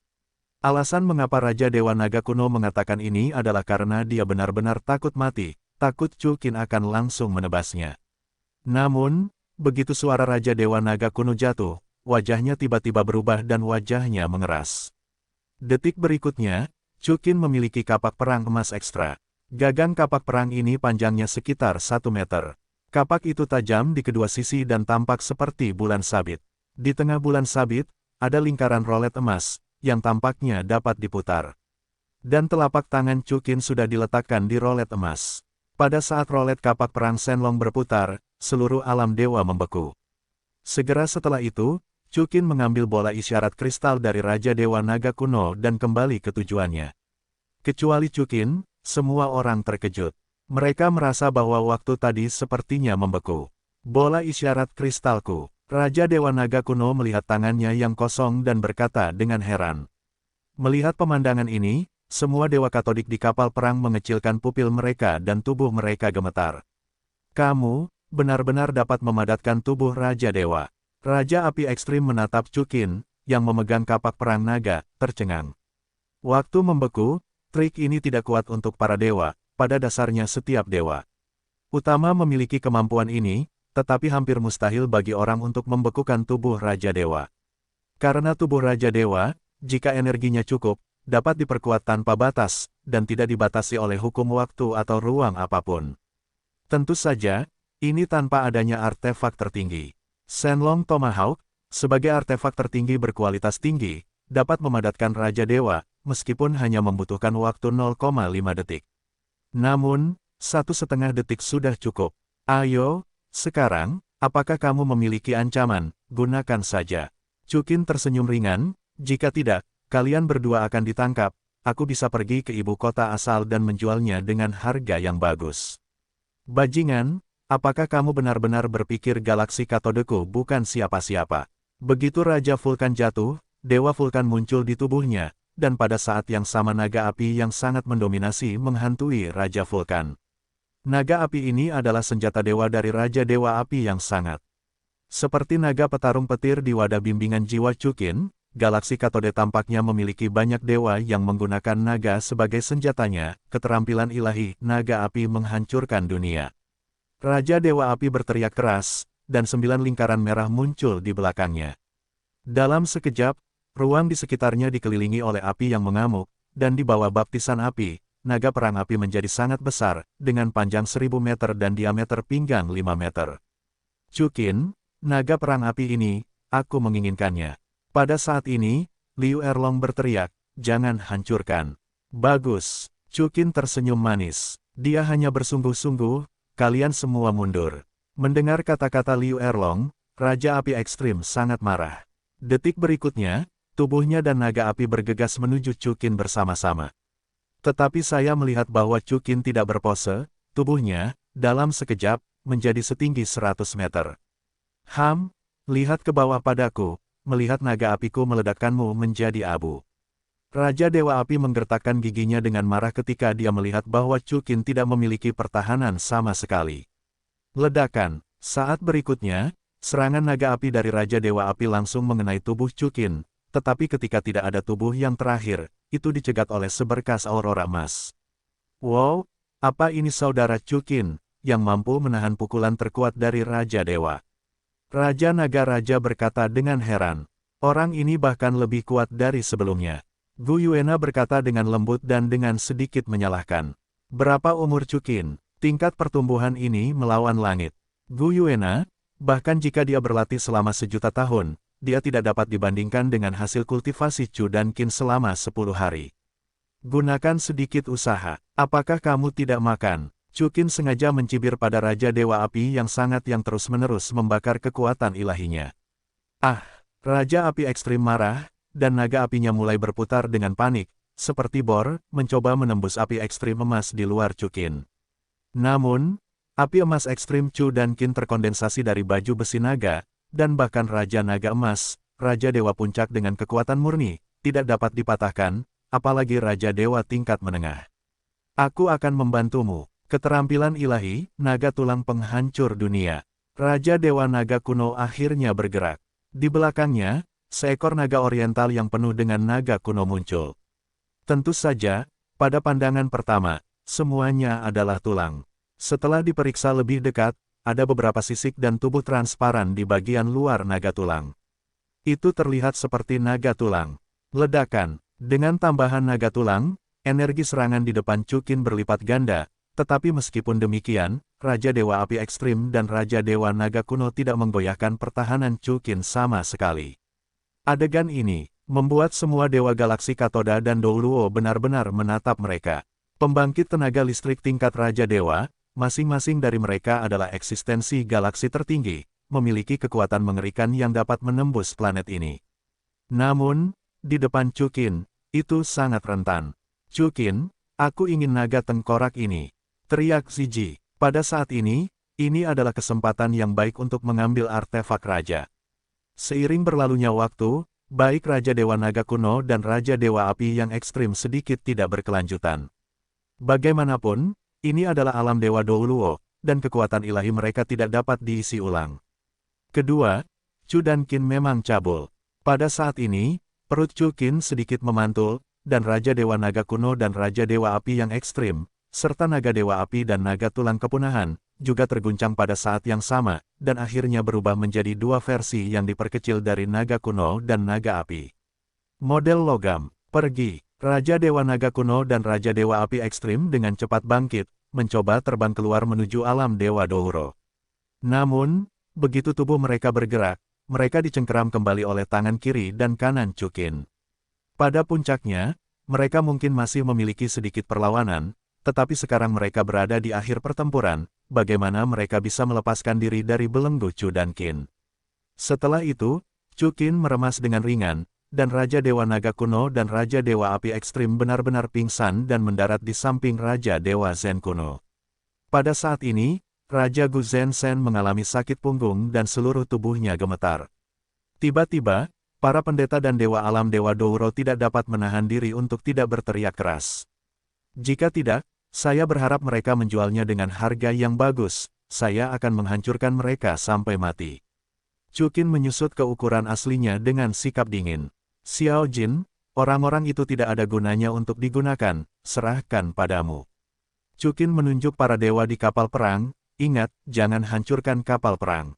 Alasan mengapa Raja Dewa Naga Kuno mengatakan ini adalah karena dia benar-benar takut mati, takut Chukin akan langsung menebasnya. Namun, begitu suara Raja Dewa Naga Kuno jatuh, wajahnya tiba-tiba berubah dan wajahnya mengeras. Detik berikutnya, Chukin memiliki kapak perang emas ekstra. Gagang kapak perang ini panjangnya sekitar 1 meter. Kapak itu tajam di kedua sisi dan tampak seperti bulan sabit. Di tengah bulan sabit, ada lingkaran rolet emas, yang tampaknya dapat diputar. Dan telapak tangan Chukin sudah diletakkan di rolet emas. Pada saat rolet kapak perang Shenlong berputar, seluruh alam dewa membeku. Segera setelah itu, Chukin mengambil bola isyarat kristal dari Raja Dewa Naga Kuno dan kembali ke tujuannya. Kecuali Chukin, semua orang terkejut. Mereka merasa bahwa waktu tadi sepertinya membeku. Bola isyarat kristalku. Raja Dewa Naga Kuno melihat tangannya yang kosong dan berkata dengan heran. Melihat pemandangan ini, semua dewa katodik di kapal perang mengecilkan pupil mereka dan tubuh mereka gemetar. Kamu, benar-benar dapat memadatkan tubuh Raja Dewa. Raja Api Ekstrim menatap Chukin, yang memegang kapak perang naga, tercengang. Waktu membeku, trik ini tidak kuat untuk para dewa, pada dasarnya setiap dewa utama memiliki kemampuan ini, tetapi hampir mustahil bagi orang untuk membekukan tubuh Raja Dewa. Karena tubuh Raja Dewa, jika energinya cukup, dapat diperkuat tanpa batas, dan tidak dibatasi oleh hukum waktu atau ruang apapun. Tentu saja, ini tanpa adanya artefak tertinggi. Shenlong Tomahawk, sebagai artefak tertinggi berkualitas tinggi, dapat memadatkan Raja Dewa, meskipun hanya membutuhkan waktu 0,5 detik. Namun, 1,5 detik sudah cukup. Ayo, sekarang, apakah kamu memiliki ancaman? Gunakan saja. Chukin tersenyum ringan, jika tidak, kalian berdua akan ditangkap, aku bisa pergi ke ibu kota asal dan menjualnya dengan harga yang bagus. Bajingan, apakah kamu benar-benar berpikir galaksi katodeku bukan siapa-siapa? Begitu Raja Vulkan jatuh, Dewa Vulkan muncul di tubuhnya, dan pada saat yang sama naga api yang sangat mendominasi menghantui Raja Vulkan. Naga api ini adalah senjata dewa dari Raja Dewa Api yang sangat. Seperti naga petarung petir di wadah bimbingan jiwa Chukin, galaksi Katode tampaknya memiliki banyak dewa yang menggunakan naga sebagai senjatanya, keterampilan ilahi, naga api menghancurkan dunia. Raja Dewa Api berteriak keras, dan 9 lingkaran merah muncul di belakangnya. Dalam sekejap, ruang di sekitarnya dikelilingi oleh api yang mengamuk, dan di bawah baptisan api, naga perang api menjadi sangat besar, dengan panjang 1000 meter dan diameter pinggang 5 meter. Chukin, naga perang api ini, aku menginginkannya. Pada saat ini, Liu Erlong berteriak, jangan hancurkan. Bagus, Chukin tersenyum manis. Dia hanya bersungguh-sungguh, kalian semua mundur. Mendengar kata-kata Liu Erlong, Raja Api Ekstrim sangat marah. Detik berikutnya, tubuhnya dan naga api bergegas menuju Chukin bersama-sama. Tetapi saya melihat bahwa Chukin tidak berpose, tubuhnya, dalam sekejap, menjadi setinggi 100 meter. Lihat ke bawah padaku, melihat naga apiku meledakkanmu menjadi abu. Raja Dewa Api menggertakkan giginya dengan marah ketika dia melihat bahwa Chukin tidak memiliki pertahanan sama sekali. Ledakan, saat berikutnya, serangan naga api dari Raja Dewa Api langsung mengenai tubuh Chukin, tetapi ketika tidak ada tubuh yang terakhir, itu dicegat oleh seberkas aurora emas. Wow, apa ini saudara Chukin, yang mampu menahan pukulan terkuat dari Raja Dewa? Raja Naga Raja berkata dengan heran. Orang ini bahkan lebih kuat dari sebelumnya. Gu Yuena berkata dengan lembut dan dengan sedikit menyalahkan. Berapa umur Chukin? Tingkat pertumbuhan ini melawan langit. Gu Yuena, bahkan jika dia berlatih selama 1.000.000 tahun, dia tidak dapat dibandingkan dengan hasil kultivasi Chu dan Qin selama 10 hari. Gunakan sedikit usaha. Apakah kamu tidak makan? Chukin sengaja mencibir pada Raja Dewa Api yang terus-menerus membakar kekuatan ilahinya. Raja Api Ekstrim marah, dan naga apinya mulai berputar dengan panik, seperti bor, mencoba menembus api ekstrim emas di luar Chukin. Namun, api emas ekstrim Chu dan Qin terkondensasi dari baju besi naga, dan bahkan Raja Naga Emas, Raja Dewa Puncak dengan kekuatan murni, tidak dapat dipatahkan, apalagi Raja Dewa tingkat menengah. Aku akan membantumu. Keterampilan ilahi, naga tulang penghancur dunia. Raja Dewa Naga kuno akhirnya bergerak. Di belakangnya, seekor naga oriental yang penuh dengan naga kuno muncul. Tentu saja, pada pandangan pertama, semuanya adalah tulang. Setelah diperiksa lebih dekat, ada beberapa sisik dan tubuh transparan di bagian luar naga tulang. Itu terlihat seperti naga tulang. Ledakan. Dengan tambahan naga tulang, energi serangan di depan Chukin berlipat ganda, tetapi meskipun demikian, Raja Dewa Api Ekstrim dan Raja Dewa Naga Kuno tidak menggoyahkan pertahanan Chukin sama sekali. Adegan ini membuat semua Dewa Galaksi Katoda dan Douluo benar-benar menatap mereka. Pembangkit tenaga listrik tingkat Raja Dewa, masing-masing dari mereka adalah eksistensi galaksi tertinggi, memiliki kekuatan mengerikan yang dapat menembus planet ini. Namun, di depan Chukin, itu sangat rentan. Chukin, aku ingin naga tengkorak ini. Teriak Ziji. Pada saat ini adalah kesempatan yang baik untuk mengambil artefak raja. Seiring berlalunya waktu, baik Raja Dewa Naga Kuno dan Raja Dewa Api yang ekstrim sedikit tidak berkelanjutan. Bagaimanapun, ini adalah alam Dewa Douluo, dan kekuatan ilahi mereka tidak dapat diisi ulang. Kedua, Chu dan Qin memang cabul. Pada saat ini, perut Chu Qin sedikit memantul, dan Raja Dewa Naga Kuno dan Raja Dewa Api yang ekstrim, serta Naga Dewa Api dan Naga Tulang Kepunahan, juga terguncang pada saat yang sama, dan akhirnya berubah menjadi dua versi yang diperkecil dari Naga Kuno dan Naga Api. Model logam, pergi. Raja Dewa Naga Kuno dan Raja Dewa Api Ekstrim dengan cepat bangkit, mencoba terbang keluar menuju alam Dewa Douro. Namun, begitu tubuh mereka bergerak, mereka dicengkeram kembali oleh tangan kiri dan kanan Chukin. Pada puncaknya, mereka mungkin masih memiliki sedikit perlawanan, tetapi sekarang mereka berada di akhir pertempuran, bagaimana mereka bisa melepaskan diri dari belenggu Chu dan Qin. Setelah itu, Chukin meremas dengan ringan, dan Raja Dewa Naga Kuno dan Raja Dewa Api Ekstrim benar-benar pingsan dan mendarat di samping Raja Dewa Zen Kuno. Pada saat ini, Raja Gu Zhensen mengalami sakit punggung dan seluruh tubuhnya gemetar. Tiba-tiba, para pendeta dan Dewa Alam Dewa Douro tidak dapat menahan diri untuk tidak berteriak keras. Jika tidak, saya berharap mereka menjualnya dengan harga yang bagus, saya akan menghancurkan mereka sampai mati. Chukin menyusut ke ukuran aslinya dengan sikap dingin. Xiao Jin, orang-orang itu tidak ada gunanya untuk digunakan, serahkan padamu. Chukin menunjuk para dewa di kapal perang, ingat, jangan hancurkan kapal perang.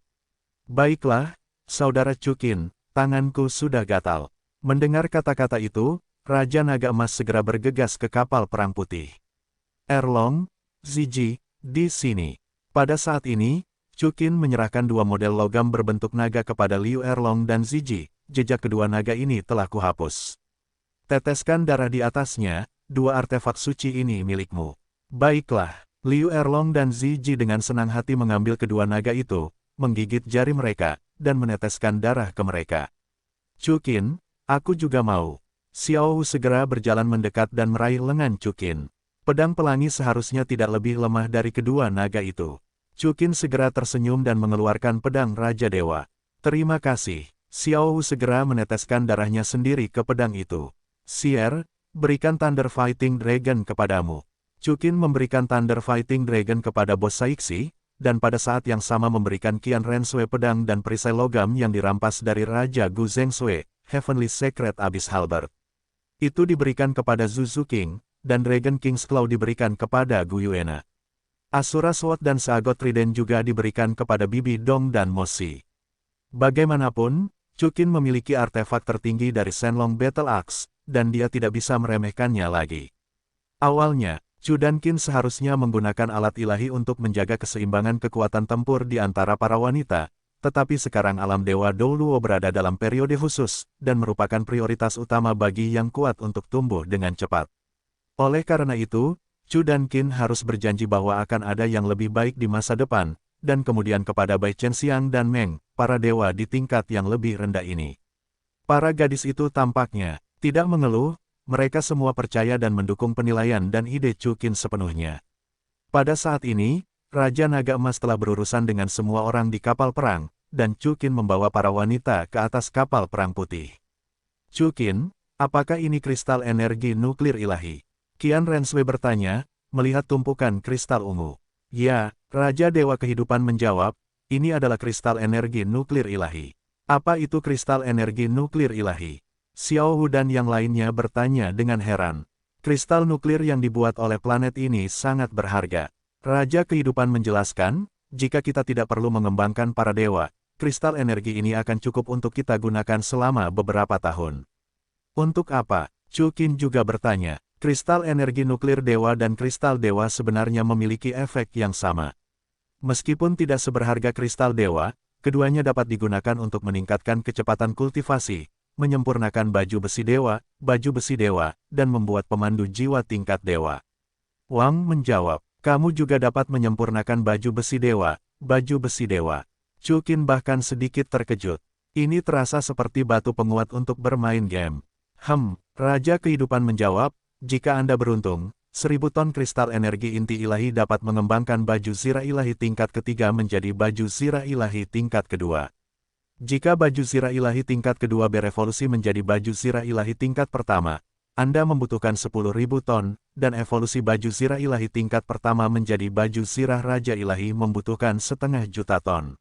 Baiklah, saudara Chukin, tanganku sudah gatal. Mendengar kata-kata itu, Raja Naga Emas segera bergegas ke kapal perang putih. Erlong, Ziji, di sini. Pada saat ini, Chukin menyerahkan dua model logam berbentuk naga kepada Liu Erlong dan Ziji. Jejak kedua naga ini telah kuhapus. Teteskan darah di atasnya, dua artefak suci ini milikmu. Baiklah, Liu Erlong dan Ziji dengan senang hati mengambil kedua naga itu, menggigit jari mereka, dan meneteskan darah ke mereka. Chukin, aku juga mau. Xiao Hu segera berjalan mendekat dan meraih lengan Chukin. Pedang pelangi seharusnya tidak lebih lemah dari kedua naga itu. Chukin segera tersenyum dan mengeluarkan pedang Raja Dewa. Terima kasih. Xiao Hu segera meneteskan darahnya sendiri ke pedang itu. Sier, berikan Thunder Fighting Dragon kepadamu. Chukin memberikan Thunder Fighting Dragon kepada bos Saixi, dan pada saat yang sama memberikan Qian Rensui pedang dan perisai logam yang dirampas dari Raja Gu Zhengsui, Heavenly Secret Abyss Halberd. Itu diberikan kepada Zuzu King, dan Dragon King's Claw diberikan kepada Gu Yuena. Asura Sword dan Sagot Trident juga diberikan kepada Bibi Dong dan Moshi. Bagaimanapun, Chukin memiliki artefak tertinggi dari Shenlong Battle Axe, dan dia tidak bisa meremehkannya lagi. Awalnya, Chu dan Qin seharusnya menggunakan alat ilahi untuk menjaga keseimbangan kekuatan tempur di antara para wanita, tetapi sekarang alam Dewa Douluo berada dalam periode khusus, dan merupakan prioritas utama bagi yang kuat untuk tumbuh dengan cepat. Oleh karena itu, Chu dan Qin harus berjanji bahwa akan ada yang lebih baik di masa depan, dan kemudian kepada Bai Chenxiang dan Meng, para dewa di tingkat yang lebih rendah ini. Para gadis itu tampaknya tidak mengeluh, mereka semua percaya dan mendukung penilaian dan ide Chukin sepenuhnya. Pada saat ini, Raja Naga Emas telah berurusan dengan semua orang di kapal perang, dan Chukin membawa para wanita ke atas kapal perang putih. Chukin, apakah ini kristal energi nuklir ilahi? Qian Rensui bertanya, melihat tumpukan kristal ungu. Ya, Raja Dewa Kehidupan menjawab, ini adalah kristal energi nuklir ilahi. Apa itu kristal energi nuklir ilahi? Xiao Hu dan yang lainnya bertanya dengan heran. Kristal nuklir yang dibuat oleh planet ini sangat berharga. Raja Kehidupan menjelaskan, jika kita tidak perlu mengembangkan para dewa, kristal energi ini akan cukup untuk kita gunakan selama beberapa tahun. Untuk apa? Chukin juga bertanya. Kristal energi nuklir dewa dan kristal dewa sebenarnya memiliki efek yang sama. Meskipun tidak seberharga kristal dewa, keduanya dapat digunakan untuk meningkatkan kecepatan kultivasi, menyempurnakan baju besi dewa, dan membuat pemandu jiwa tingkat dewa. Wang menjawab, kamu juga dapat menyempurnakan baju besi dewa. Chukin bahkan sedikit terkejut. Ini terasa seperti batu penguat untuk bermain game. Raja Kehidupan menjawab, jika Anda beruntung, 1000 ton kristal energi inti ilahi dapat mengembangkan baju zirah ilahi tingkat ketiga menjadi baju zirah ilahi tingkat kedua. Jika baju zirah ilahi tingkat kedua berevolusi menjadi baju zirah ilahi tingkat pertama, Anda membutuhkan 10.000 ton, dan evolusi baju zirah ilahi tingkat pertama menjadi baju zirah raja ilahi membutuhkan 500.000 ton.